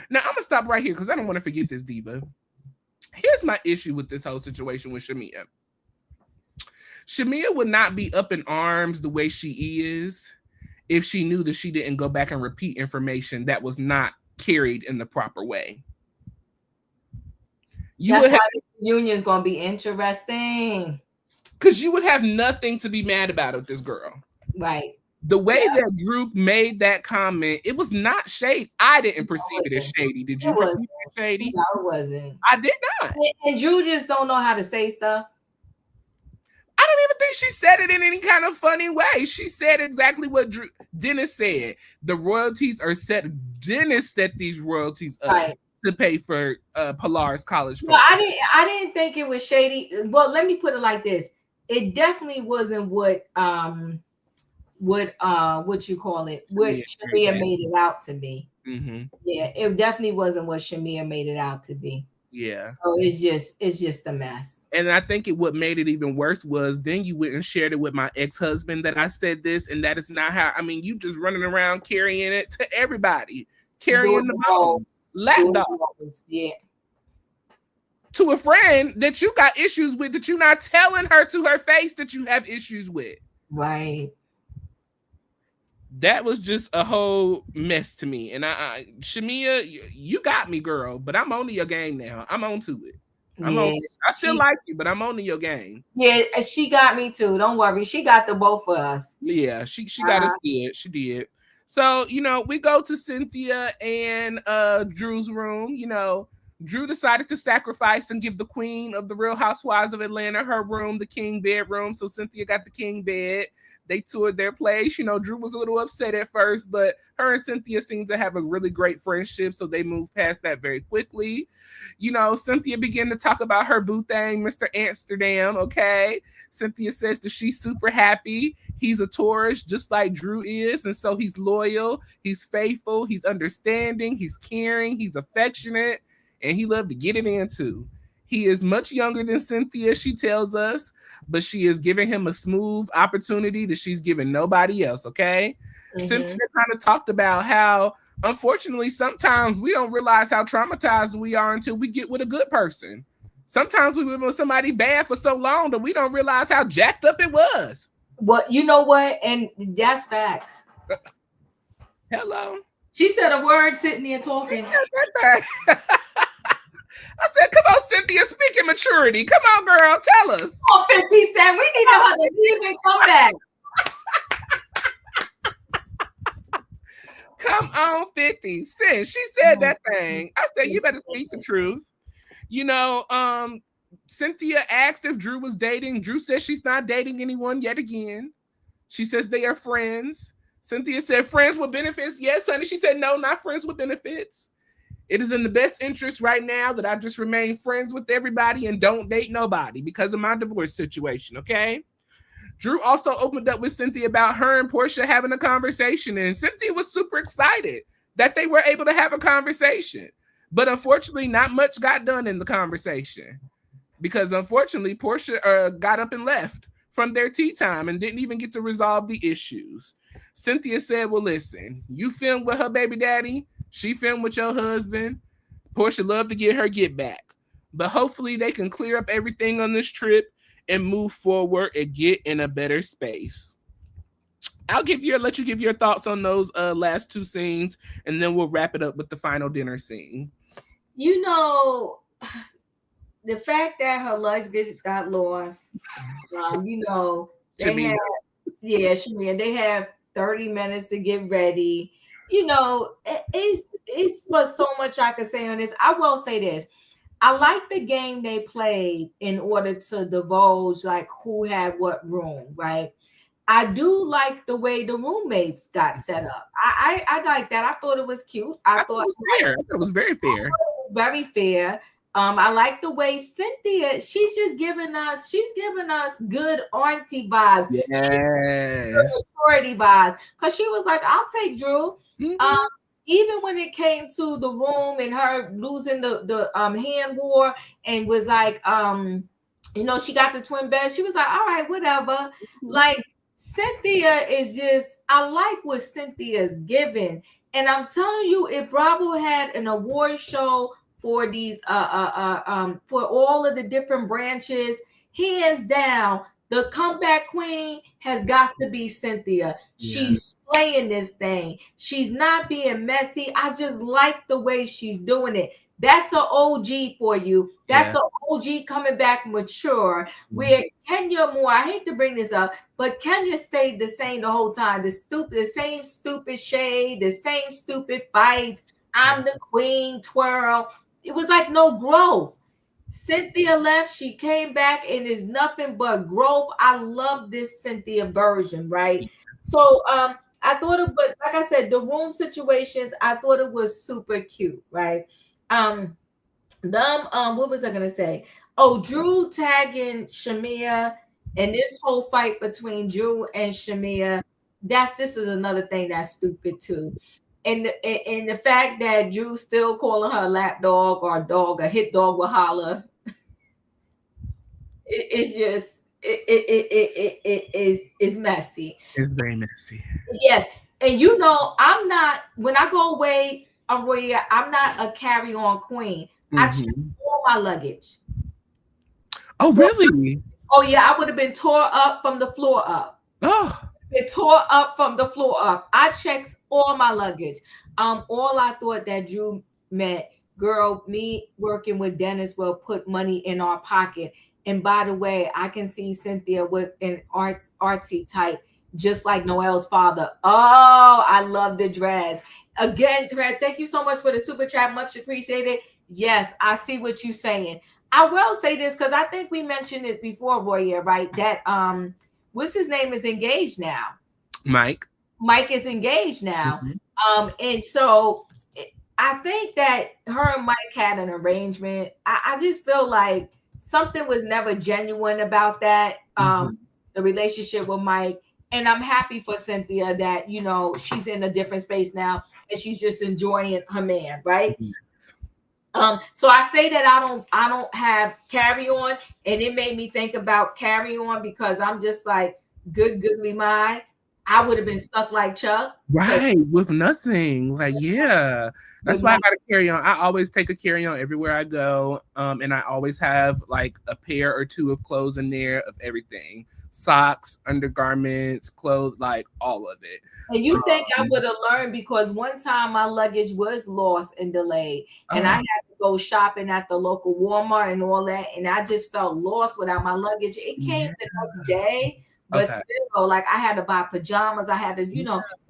Now, I'm going to stop right here because I don't want to forget this, Diva. Here's my issue with this whole situation with Shamia. Shamia would not be up in arms the way she is if she knew that she didn't go back and repeat information that was not carried in the proper way. That's why this reunion is going to be interesting. Because you would have nothing to be mad about with this girl. Right. The way that Drew made that comment, it was not shade. I didn't perceive it as shady. Did you perceive it as shady? No, it wasn't. I did not. And Drew just don't know how to say stuff. I don't even think she said it in any kind of funny way. She said exactly what Dennis said. The royalties are set. Dennis set these royalties up to pay for Pilar's college fund. No, I didn't think it was shady. Well, let me put it like this. It definitely wasn't what you call it, what Shamia made it out to be. Mm-hmm. Yeah, it definitely wasn't what Shamia made it out to be. Yeah. So it's just a mess. And I think what made it even worse was then you went and shared it with my ex-husband that I said this, and that is not how. I mean, you just running around carrying it to everybody, carrying the ball, lapdog, yeah, to a friend that you got issues with, that you're not telling her to her face that you have issues with. Right. That was just a whole mess to me. And Shamia, you got me, girl, but I'm on to your game now. I'm on to it. I still like you, but I'm on to your game. Yeah, she got me too. Don't worry. She got the both of us. Yeah, she got us good. She did. So, we go to Cynthia and Drew's room. Drew decided to sacrifice and give the queen of the Real Housewives of Atlanta her room, the king bedroom. So Cynthia got the king bed. They toured their place. Drew was a little upset at first, but her and Cynthia seemed to have a really great friendship. So they moved past that very quickly. Cynthia began to talk about her boo thing, Mr. Amsterdam. Okay. Cynthia says that she's super happy. He's a Taurus, just like Drew is. And so he's loyal. He's faithful. He's understanding. He's caring. He's affectionate. And he loved to get it into. He is much younger than Cynthia, she tells us, but she is giving him a smooth opportunity that she's giving nobody else, okay? Mm-hmm. Cynthia kind of talked about how, unfortunately, sometimes we don't realize how traumatized we are until we get with a good person. Sometimes we were with somebody bad for so long that we don't realize how jacked up it was. Well, you know what? And that's facts. Hello. She said a word sitting there talking. I said, come on, Cynthia, speaking maturity. Come on, girl, tell us. Oh, 50 Cent, we need her to leave and come back. Come on, 50 Cent. She said that thing. I said, you better speak the truth. Cynthia asked if Drew was dating. Drew says she's not dating anyone yet again. She says they are friends. Cynthia said, friends with benefits? Yes, honey. She said, no, not friends with benefits. It is in the best interest right now that I just remain friends with everybody and don't date nobody because of my divorce situation, okay? Drew also opened up with Cynthia about her and Porsha having a conversation, and Cynthia was super excited that they were able to have a conversation. But unfortunately, not much got done in the conversation because unfortunately, Porsha got up and left from their tea time and didn't even get to resolve the issues. Cynthia said, well, listen, you filmed with her baby daddy. She filmed with your husband. Porsha loved to get her get back. But hopefully they can clear up everything on this trip and move forward and get in a better space. I'll let you give your thoughts on those last two scenes, and then we'll wrap it up with the final dinner scene. The fact that her luggage got lost, they have 30 minutes to get ready. It's was so much I could say on this. I will say this. I like the game they played in order to divulge like who had what room, right? I do like the way the roommates got set up. I like that. I thought it was cute. I thought it was fair. It was very fair. Very fair. I like the way Cynthia, she's giving us good auntie vibes. Yes. Authority vibes. Because she was like, I'll take Drew. Mm-hmm. Even when it came to the room and her losing the hand war and was like, she got the twin bed. She was like, all right, whatever. Mm-hmm. Like Cynthia is I like what Cynthia's giving. And I'm telling you, if Bravo had an award show for these for all of the different branches, hands down, the comeback queen has got to be Cynthia. Yeah. She's slaying this thing. She's not being messy. I just like the way she's doing it. That's an OG for you. That's an OG coming back mature. Where Kenya Moore, I hate to bring this up, but Kenya stayed the same the whole time. The same stupid shade, the same stupid fights. I'm the queen, twirl. It was like no growth. Cynthia left, she came back, and is nothing but growth. I love this Cynthia version, right? So I thought it, but like I said, the room situations, I thought it was super cute, right? What was I gonna say? Oh, Drew tagging Shamia, and this whole fight between Drew and Shamia. This is another thing that's stupid too. And the fact that Drew's still calling her a lap dog or a dog, a hit dog will holler. It's just it's messy. It's very messy. Yes, and I'm not, when I go away, Royaire, I'm not a carry-on queen. I check all my luggage. Oh, really? Oh, yeah, I would have been tore up from the floor up. Oh. It tore up from the floor up. I checked all my luggage. All I thought that Drew meant, girl, me working with Dennis will put money in our pocket. And by the way, I can see Cynthia with an artsy type, just like Noel's father. Oh, I love the dress. Again, thank you so much for the super chat. Much appreciated. Yes, I see what you're saying. I will say this because I think we mentioned it before, Royaire, right? That what's his name is engaged now. Mike is engaged now. And so I think that her and Mike had an arrangement. I just feel like something was never genuine about that. The relationship with Mike. And I'm happy for Cynthia that, she's in a different space now and she's just enjoying her man, right? So I say that I don't have Carry On, and it made me think about Carry On because I'm just like, goodly my, I would have been stuck like Chuck. Right, with nothing. Like, yeah. That's why I got a Carry On. I always take a Carry On everywhere I go. And I always have like a pair or two of clothes in there of everything. Socks, undergarments, clothes, like all of it. And you think I would have learned, because one time my luggage was lost and delayed, and I had to go shopping at the local Walmart and all that, and I just felt lost without my luggage. It came the next day, but still, like, I had to buy pajamas. I had to,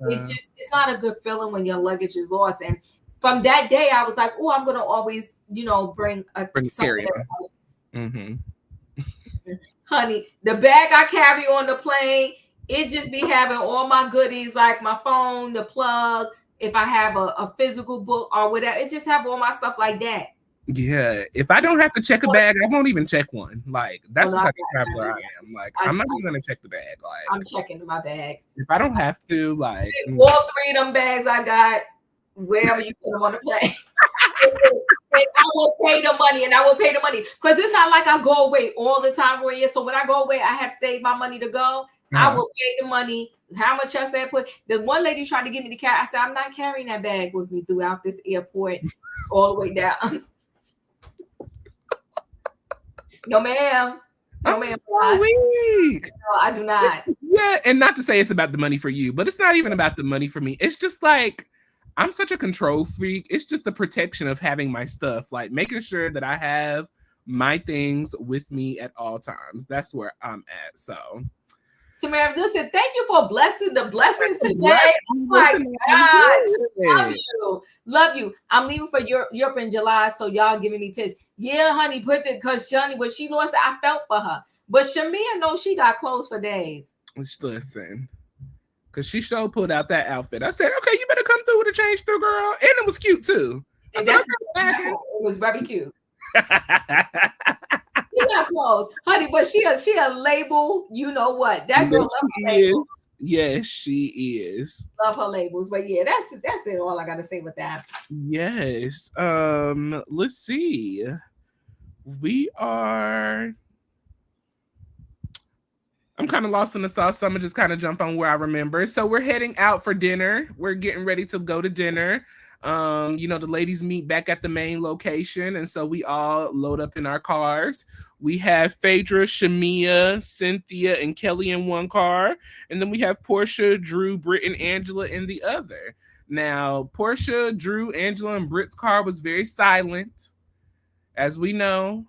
it's not a good feeling when your luggage is lost. And from that day, I was like, oh, I'm gonna always, bring Carry On. Honey, the bag I carry on the plane, it just be having all my goodies, like my phone, the plug, if I have a physical book or whatever, it just have all my stuff like that. Yeah, if I don't have to check a bag, I won't even check one. Like, that's the type of traveler I am. Like, I'm not even gonna check the bag. Like, I'm checking my bags. If I don't have to, like, all 3 of them bags I got, wherever you put them on the plane. And I will pay the money, because it's not like I go away all the time, Royaire. So when I go away, I have saved my money to go. I will pay the money. How much I said put? The one lady tried to give me the cash. I said, I'm not carrying that bag with me throughout this airport all the way down. No, ma'am. No, ma'am. So weak. No, I do not. And not to say it's about the money for you, but it's not even about the money for me. It's just like, I'm such a control freak. It's just the protection of having my stuff, like making sure that I have my things with me at all times. That's where I'm at. So, Tamara, listen, thank you for blessing the blessings today. Oh my God. Love you. I'm leaving for Europe in July, so y'all giving me tips. Yeah, honey, put it, because Shani, when she lost it, I felt for her. But Shamia knows she got clothes for days. Listen. Because she sure pulled out that outfit. I said, okay, you better come through with a change through, girl. And it was cute, too. It was very cute. She got clothes. Honey, but she a label, you know what. That girl loves her labels. Yes, she is. Love her labels. But yeah, that's it. All I got to say with that. Yes. Let's see. I'm kind of lost in the sauce, so I'm gonna just kind of jump on where I remember. So we're heading out for dinner. We're getting ready to go to dinner. The ladies meet back at the main location, and so we all load up in our cars. We have Phaedra, Shamia, Cynthia, and Kelli in one car, and then we have Porsha, Drew, Britt, and Angela in the other. Now, Porsha, Drew, Angela, and Britt's car was very silent. As we know,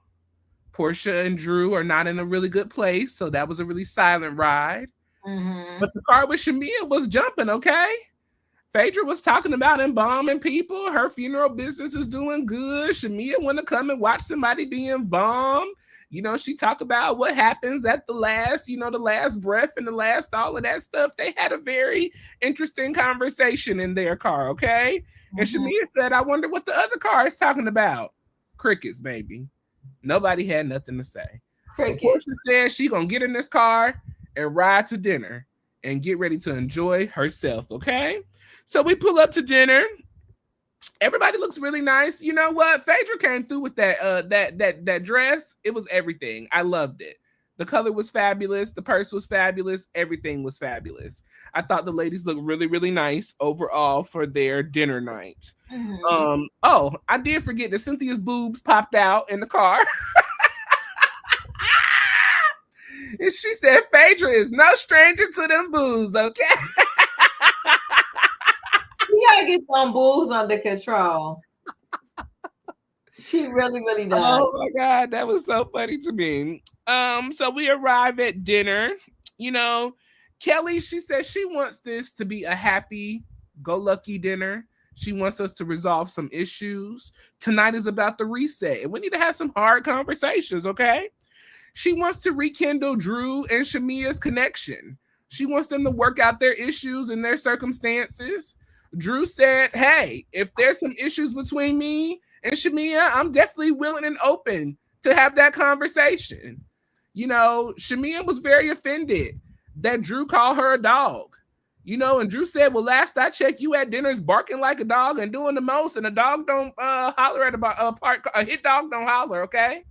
Porsha and Drew are not in a really good place, so that was a really silent ride. Mm-hmm. But the car with Shamia was jumping, okay? Phaedra was talking about embalming people. Her funeral business is doing good. Shamia want to come and watch somebody be embalmed. You know, she talked about what happens at the last, the last breath and the last all of that stuff. They had a very interesting conversation in their car, okay? And Shamia said, I wonder what the other car is talking about. Crickets, baby. Nobody had nothing to say. Porsha said she gonna get in this car and ride to dinner and get ready to enjoy herself, okay? So we pull up to dinner. Everybody looks really nice. You know what? Phaedra came through with that dress. It was everything. I loved it. The color was fabulous. The purse was fabulous. Everything was fabulous. I thought the ladies looked really, really nice overall for their dinner night. Mm-hmm. Oh, I did forget that Cynthia's boobs popped out in the car. And she said, Phaedra is no stranger to them boobs, okay? You gotta get some boobs under control. She really, really does. Oh my God, that was so funny to me. So we arrive at dinner. Kelli, she says she wants this to be a happy-go-lucky dinner. She wants us to resolve some issues. Tonight is about the reset, and we need to have some hard conversations, okay? She wants to rekindle Drew and Shamia's connection. She wants them to work out their issues and their circumstances. Drew said, hey, if there's some issues between me and Shamia, I'm definitely willing and open to have that conversation. Shamia was very offended that Drew called her a dog. And Drew said, well, last I checked, you at dinners barking like a dog and doing the most, and a dog don't holler at a hit dog don't holler, okay?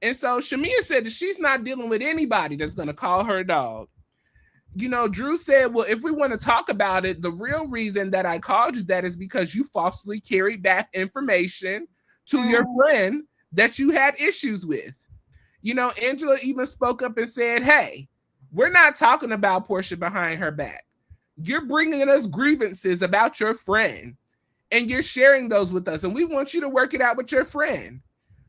And so Shamia said that she's not dealing with anybody that's going to call her a dog. Drew said, well, if we want to talk about it, the real reason that I called you that is because you falsely carried back information to your friend that you had issues with. Angela even spoke up and said, hey, we're not talking about Porsha behind her back. You're bringing us grievances about your friend, and you're sharing those with us, and we want you to work it out with your friend.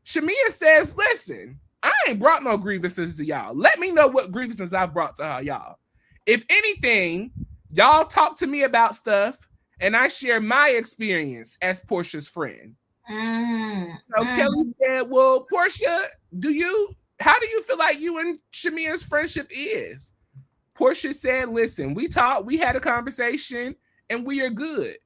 Shamia says, listen, I ain't brought no grievances to y'all. Let me know what grievances I've brought to y'all. If anything, y'all talk to me about stuff, and I share my experience as Porsha's friend. So Kelli said, well, Porsha, how do you feel like you and Shamia's friendship is? Porsha said, listen, we talked, we had a conversation, and we are good.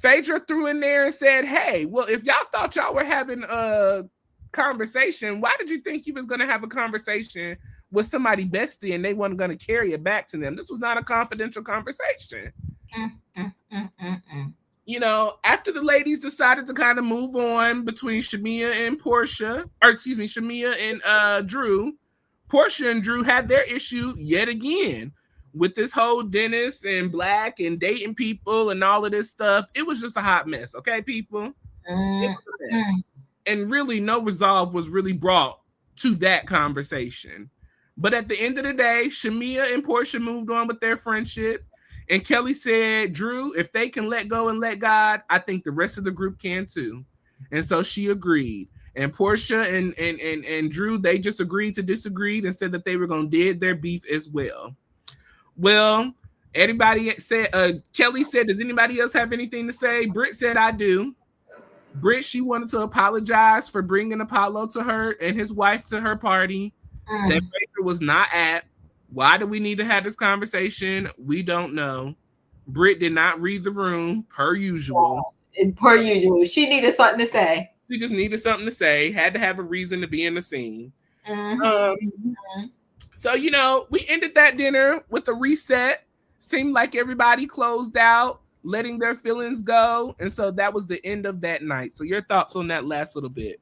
Phaedra threw in there and said, hey, well, if y'all thought y'all were having a conversation, why did you think you was going to have a conversation with somebody bestie and they weren't going to carry it back to them? This was not a confidential conversation. After the ladies decided to kind of move on between Shamia and Drew, Porsha and Drew had their issue yet again with this whole Dennis and Black and dating people and all of this stuff. It was just a hot mess, okay, people? And really no resolve was really brought to that conversation. But at the end of the day, Shamia and Porsha moved on with their friendship. And Kelli said, Drew, if they can let go and let God, I think the rest of the group can too. And so she agreed. And Porsha and Drew, they just agreed to disagree and said that they were going to dead their beef as well. Well, everybody said, Kelli said, does anybody else have anything to say? Britt said, I do. Britt, she wanted to apologize for bringing Apollo to her and his wife to her party that Phaedra was not at. Why do we need to have this conversation? We don't know. Britt did not read the room, per usual. Per usual. She needed something to say. She just needed something to say. Had to have a reason to be in the scene. So, we ended that dinner with a reset. Seemed like everybody closed out, letting their feelings go. And so that was the end of that night. So your thoughts on that last little bit?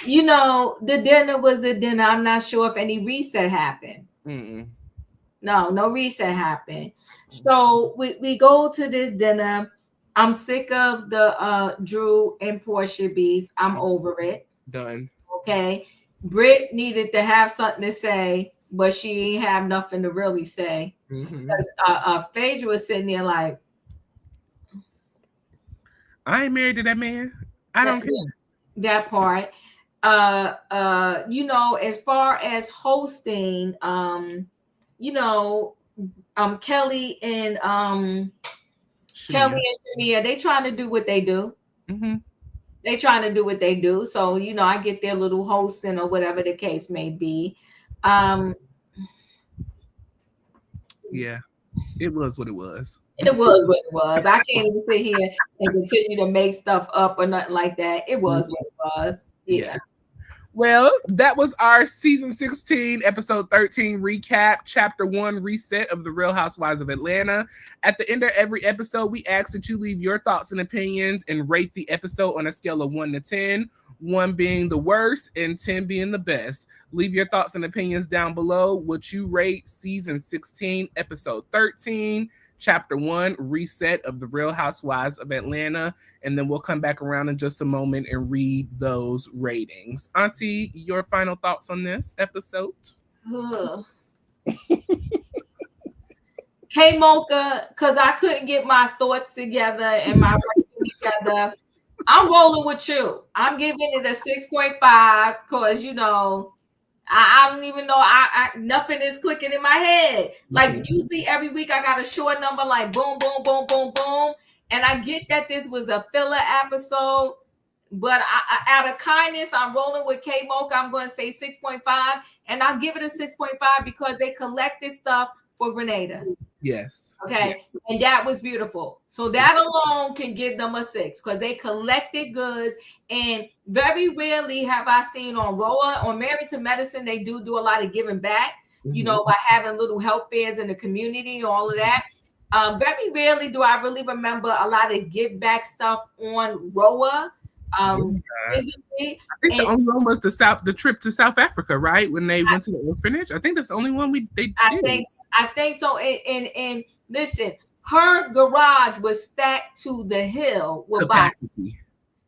The dinner was a dinner. I'm not sure if any reset happened. No reset happened. So we go to this dinner. I'm sick of the Drew and Porsha beef. I'm over it. Done. Okay. Britt needed to have something to say. but she ain't have nothing to really say. Because Phaedra was sitting there like, I ain't married to that man. I don't care. That part. You know, as far as hosting, you know, Kelli and Shamia, they trying to do what they do. They trying to do what they do. So, you know, I get their little hosting or whatever the case may be. Yeah, it was what it was. It was what it was. I can't even sit here and continue to make stuff up or nothing like that. It was what it was. Yeah. Well, that was our season 16, episode 13 recap, chapter 1 reset of The Real Housewives of Atlanta. At the end of every episode, we ask that you leave your thoughts and opinions and rate the episode on a scale of 1 to 10, 1 being the worst and 10 being the best. Leave your thoughts and opinions down below. Would you rate season 16, episode 13, chapter 1 reset of The Real Housewives of Atlanta? And then we'll come back around in just a moment and read those ratings. Auntie, your final thoughts on this episode? K Mocha, because I couldn't get my thoughts together and my together. I'm rolling with you. I'm giving it a 6.5 because, you know, I don't even know. I nothing is clicking in my head. Like usually every week I got a short number like boom, boom, boom, boom, boom. And I get that this was a filler episode, but out of kindness, I'm rolling with K Mocha. I'm going to say 6.5, and I'll give it a 6.5 because they collected stuff for Grenada. Yes. Okay. Yes. And that was beautiful. So that alone can give them a 6 because they collected goods. And very rarely have I seen on RHOA or Married to Medicine, they do a lot of giving back, you know, by having little health fairs in the community, all of that. Very rarely do I really remember a lot of give back stuff on RHOA. I think the only one was the trip to South Africa, right? When they went to the orphanage. I think that's the only one they did. I think so. And listen, her garage was stacked to the hill with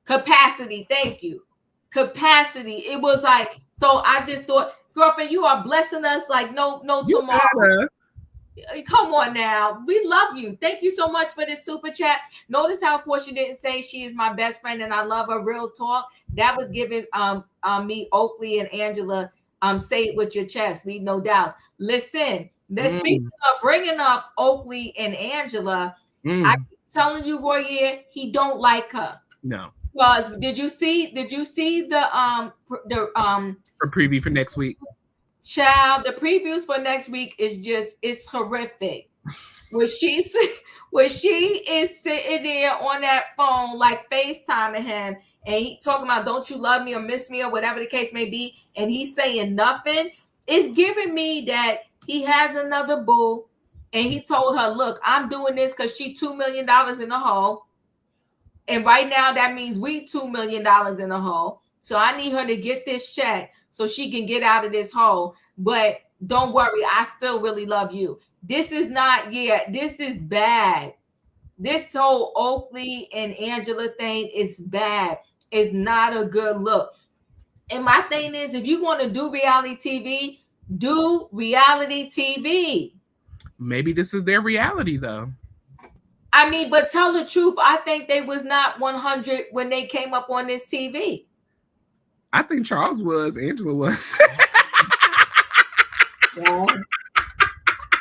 capacity. Thank you. Capacity. It was like, so I just thought, girlfriend, you are blessing us like no tomorrow. Come on now. We love you. Thank you so much for this super chat. Notice how Porsha didn't say she is my best friend and I love her. Real talk. That was giving me Oakley and Angela say it with your chest. Leave no doubts. Listen, speaking of bringing up Oakley and Angela, I keep telling you, Royaire, he don't like her. No. Because did you see the preview for next week? Child, the previews for next week it's horrific. When she is sitting there on that phone, like FaceTiming him, and he talking about don't you love me or miss me or whatever the case may be, and he's saying nothing, it's giving me that he has another boo, and he told her, look, I'm doing this because she $2 million in the hole. And right now that means we $2 million in the hole. So I need her to get this check so she can get out of this hole. But don't worry, I still really love you. This is not, this is bad. This whole Oakley and Angela thing is bad. It's not a good look. And my thing is, if you want to do reality TV, do reality TV. Maybe this is their reality, though. I mean, but tell the truth, I think they was not 100 when they came up on this TV. I think Charles was, Angela was.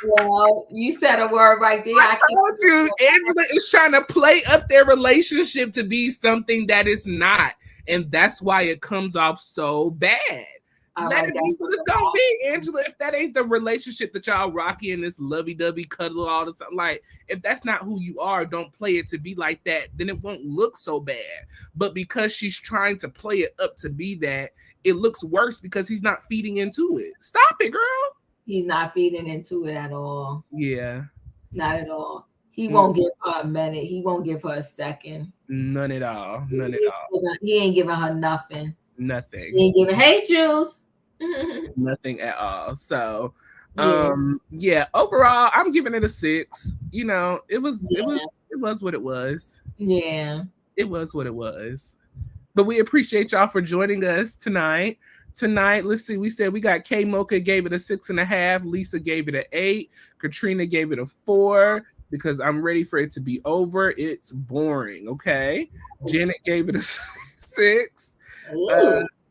Well, you said a word right there. I told you, Angela is trying to play up their relationship to be something that it's not. And that's why it comes off so bad. Let it be what it's gonna be, Angela. If that ain't the relationship that y'all rocky in this lovey-dovey cuddle all the time, like if that's not who you are, don't play it to be like that, then it won't look so bad. But because she's trying to play it up to be that, it looks worse because he's not feeding into it. Stop it, girl. He's not feeding into it at all. Yeah. Not at all. He won't give her a minute. He won't give her a second. None at all. None at all. He ain't giving her nothing. Nothing. He ain't giving, hey, Juice. Nothing at all. So overall I'm giving it a 6. You know, it was what it was. Yeah, it was what it was. But we appreciate y'all for joining us tonight tonight. Let's see. We said we got K Mocha gave it a 6.5. Lisa gave it an 8. Katrina gave it a 4 because I'm ready for it to be over. It's boring. Okay. Janet gave it a 6.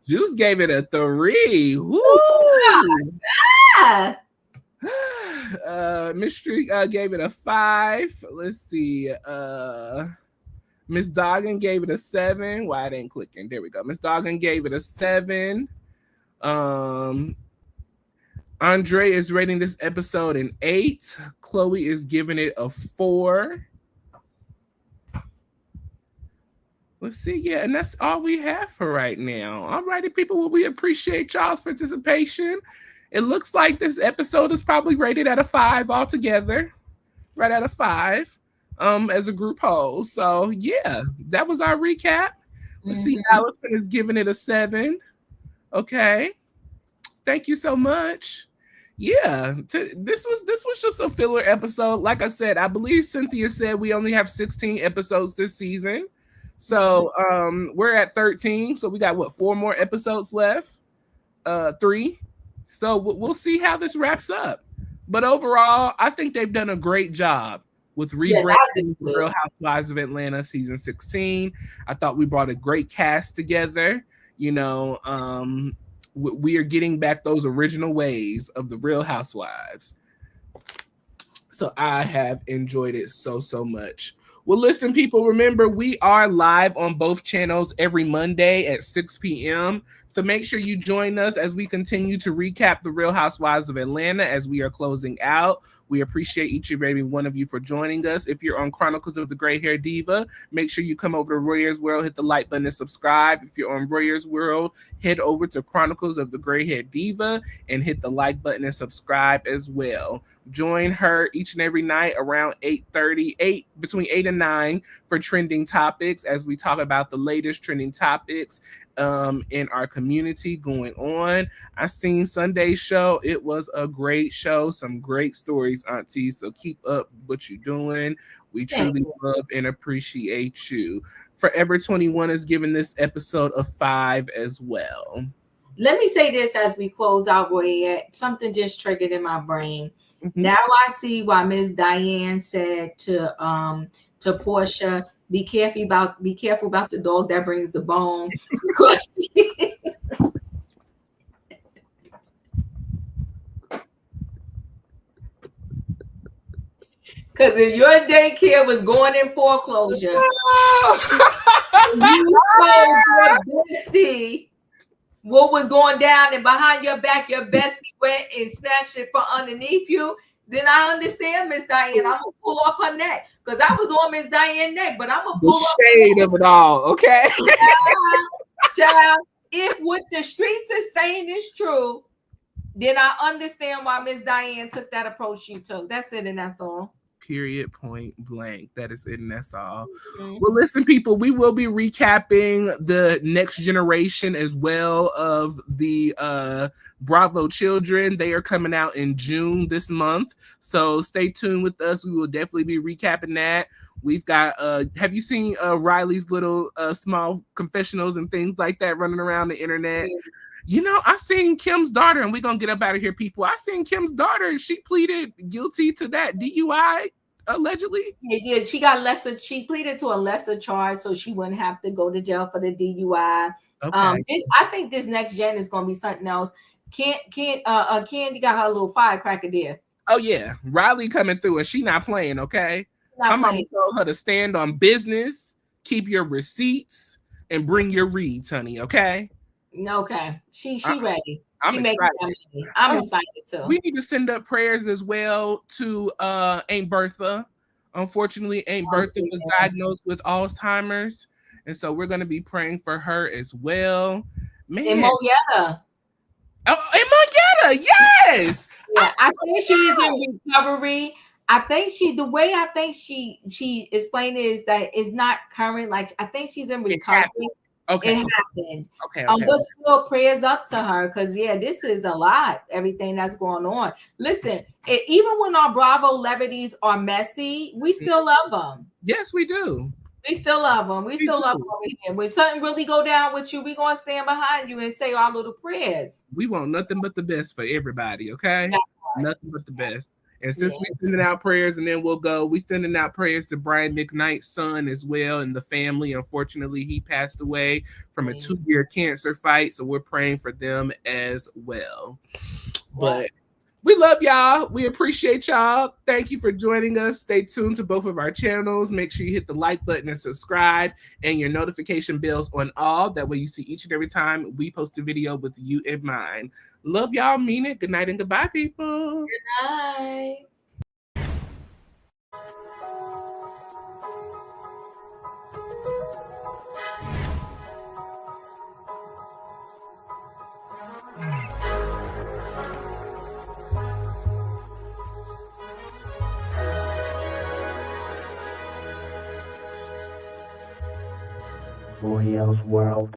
Juice gave it a 3. Woo! Mystery gave it a 5. Let's see. Miss Doggin gave it a 7. Why it ain't clicking? There we go. Miss Doggin gave it a 7. Andre is rating this episode an 8. Chloe is giving it a 4. Let's see. Yeah, and that's all we have for right now. All righty, people. Well, we appreciate y'all's participation. It looks like this episode is probably rated at a 5 altogether. Right at a 5. As a group whole. So yeah, that was our recap. Let's see, Allison is giving it a 7. Okay. Thank you so much. Yeah, this was just a filler episode. Like I said, I believe Cynthia said we only have 16 episodes this season. So we're at 13. So we got 4 more episodes left? 3. So we'll see how this wraps up. But overall, I think they've done a great job with rebranding Real Housewives of Atlanta season 16. I thought we brought a great cast together. You know, we are getting back those original ways of the Real Housewives. So I have enjoyed it so much. Well, listen, people, remember we are live on both channels every Monday at 6 p.m. So make sure you join us as we continue to recap the Real Housewives of Atlanta as we are closing out. We appreciate each and every one of you for joining us. If you're on Chronicles of the Gray Hair Diva, make sure you come over to Royaire's World, hit the like button and subscribe. If you're on Royaire's World, head over to Chronicles of the Gray Hair Diva and hit the like button and subscribe as well. Join her each and every night around 8:30, between 8 and 9 for trending topics as we talk about the latest trending topics in our community going on. I seen Sunday's show. It was a great show. Some great stories, Auntie. So keep up what you're doing. We truly love and appreciate you. Forever 21 is giving this episode a 5 as well. Let me say this as we close out, Royaire. Something just triggered in my brain. Now I see why Miss Diane said to Porsha, be careful about the dog that brings the bone. Because if your daycare was going in foreclosure, you told your bestie what was going down, and behind your back, your bestie went and snatched it from underneath you, then I understand Miss Diane. I'm gonna pull off her neck because I was on Miss Diane's neck, but I'm gonna pull the shade of it all. Okay, child. If what the streets is saying is true, then I understand why Miss Diane took that approach she took. That's it, and that's all. Period, point blank. That is it, and that's all. Well, listen, people, we will be recapping the next generation as well of the Bravo children. They are coming out in June this month, so stay tuned with us. We will definitely be recapping that. We've got have you seen Riley's little small confessionals and things like that running around the internet? You know, I seen Kim's daughter, and we're going to get up out of here, people. I seen Kim's daughter. She pleaded guilty to that DUI, allegedly. Yeah, she pleaded to a lesser charge, so she wouldn't have to go to jail for the DUI. Okay. I think this next gen is going to be something else. Candy got her little firecracker there. Oh, yeah. Riley coming through, and she not playing, okay? I'm going to tell her to stand on business, keep your receipts, and bring your reads, honey, okay? Okay, she ready. I'm excited too. We need to send up prayers as well to Aunt Bertha. Unfortunately, Aunt Bertha was diagnosed with Alzheimer's, and so we're going to be praying for her as well. Man, and Moyetta. Oh, and Moyetta, yes. Yeah, I think she is in recovery. I think the way she explained it is that it's not current. Like I think she's in recovery. Okay. It happened. Okay. But still prayers up to her because this is a lot. Everything that's going on. Listen, even when our Bravo celebrities are messy, we still love them. Yes, we do. We still love them. We still love them over here. When something really go down with you, we gonna stand behind you and say our little prayers. We want nothing but the best for everybody, okay? Right. Nothing but the best. And since we sending out prayers and then we'll go, we sending out prayers to Brian McKnight's son as well and the family. Unfortunately, he passed away from a 2-year cancer fight. So we're praying for them as well. But we love y'all. We appreciate y'all. Thank you for joining us. Stay tuned to both of our channels. Make sure you hit the like button and subscribe and your notification bells on all. That way you see each and every time we post a video with you in mind. Love y'all. Mean it. Good night and goodbye, people. Good night. Royaire's World.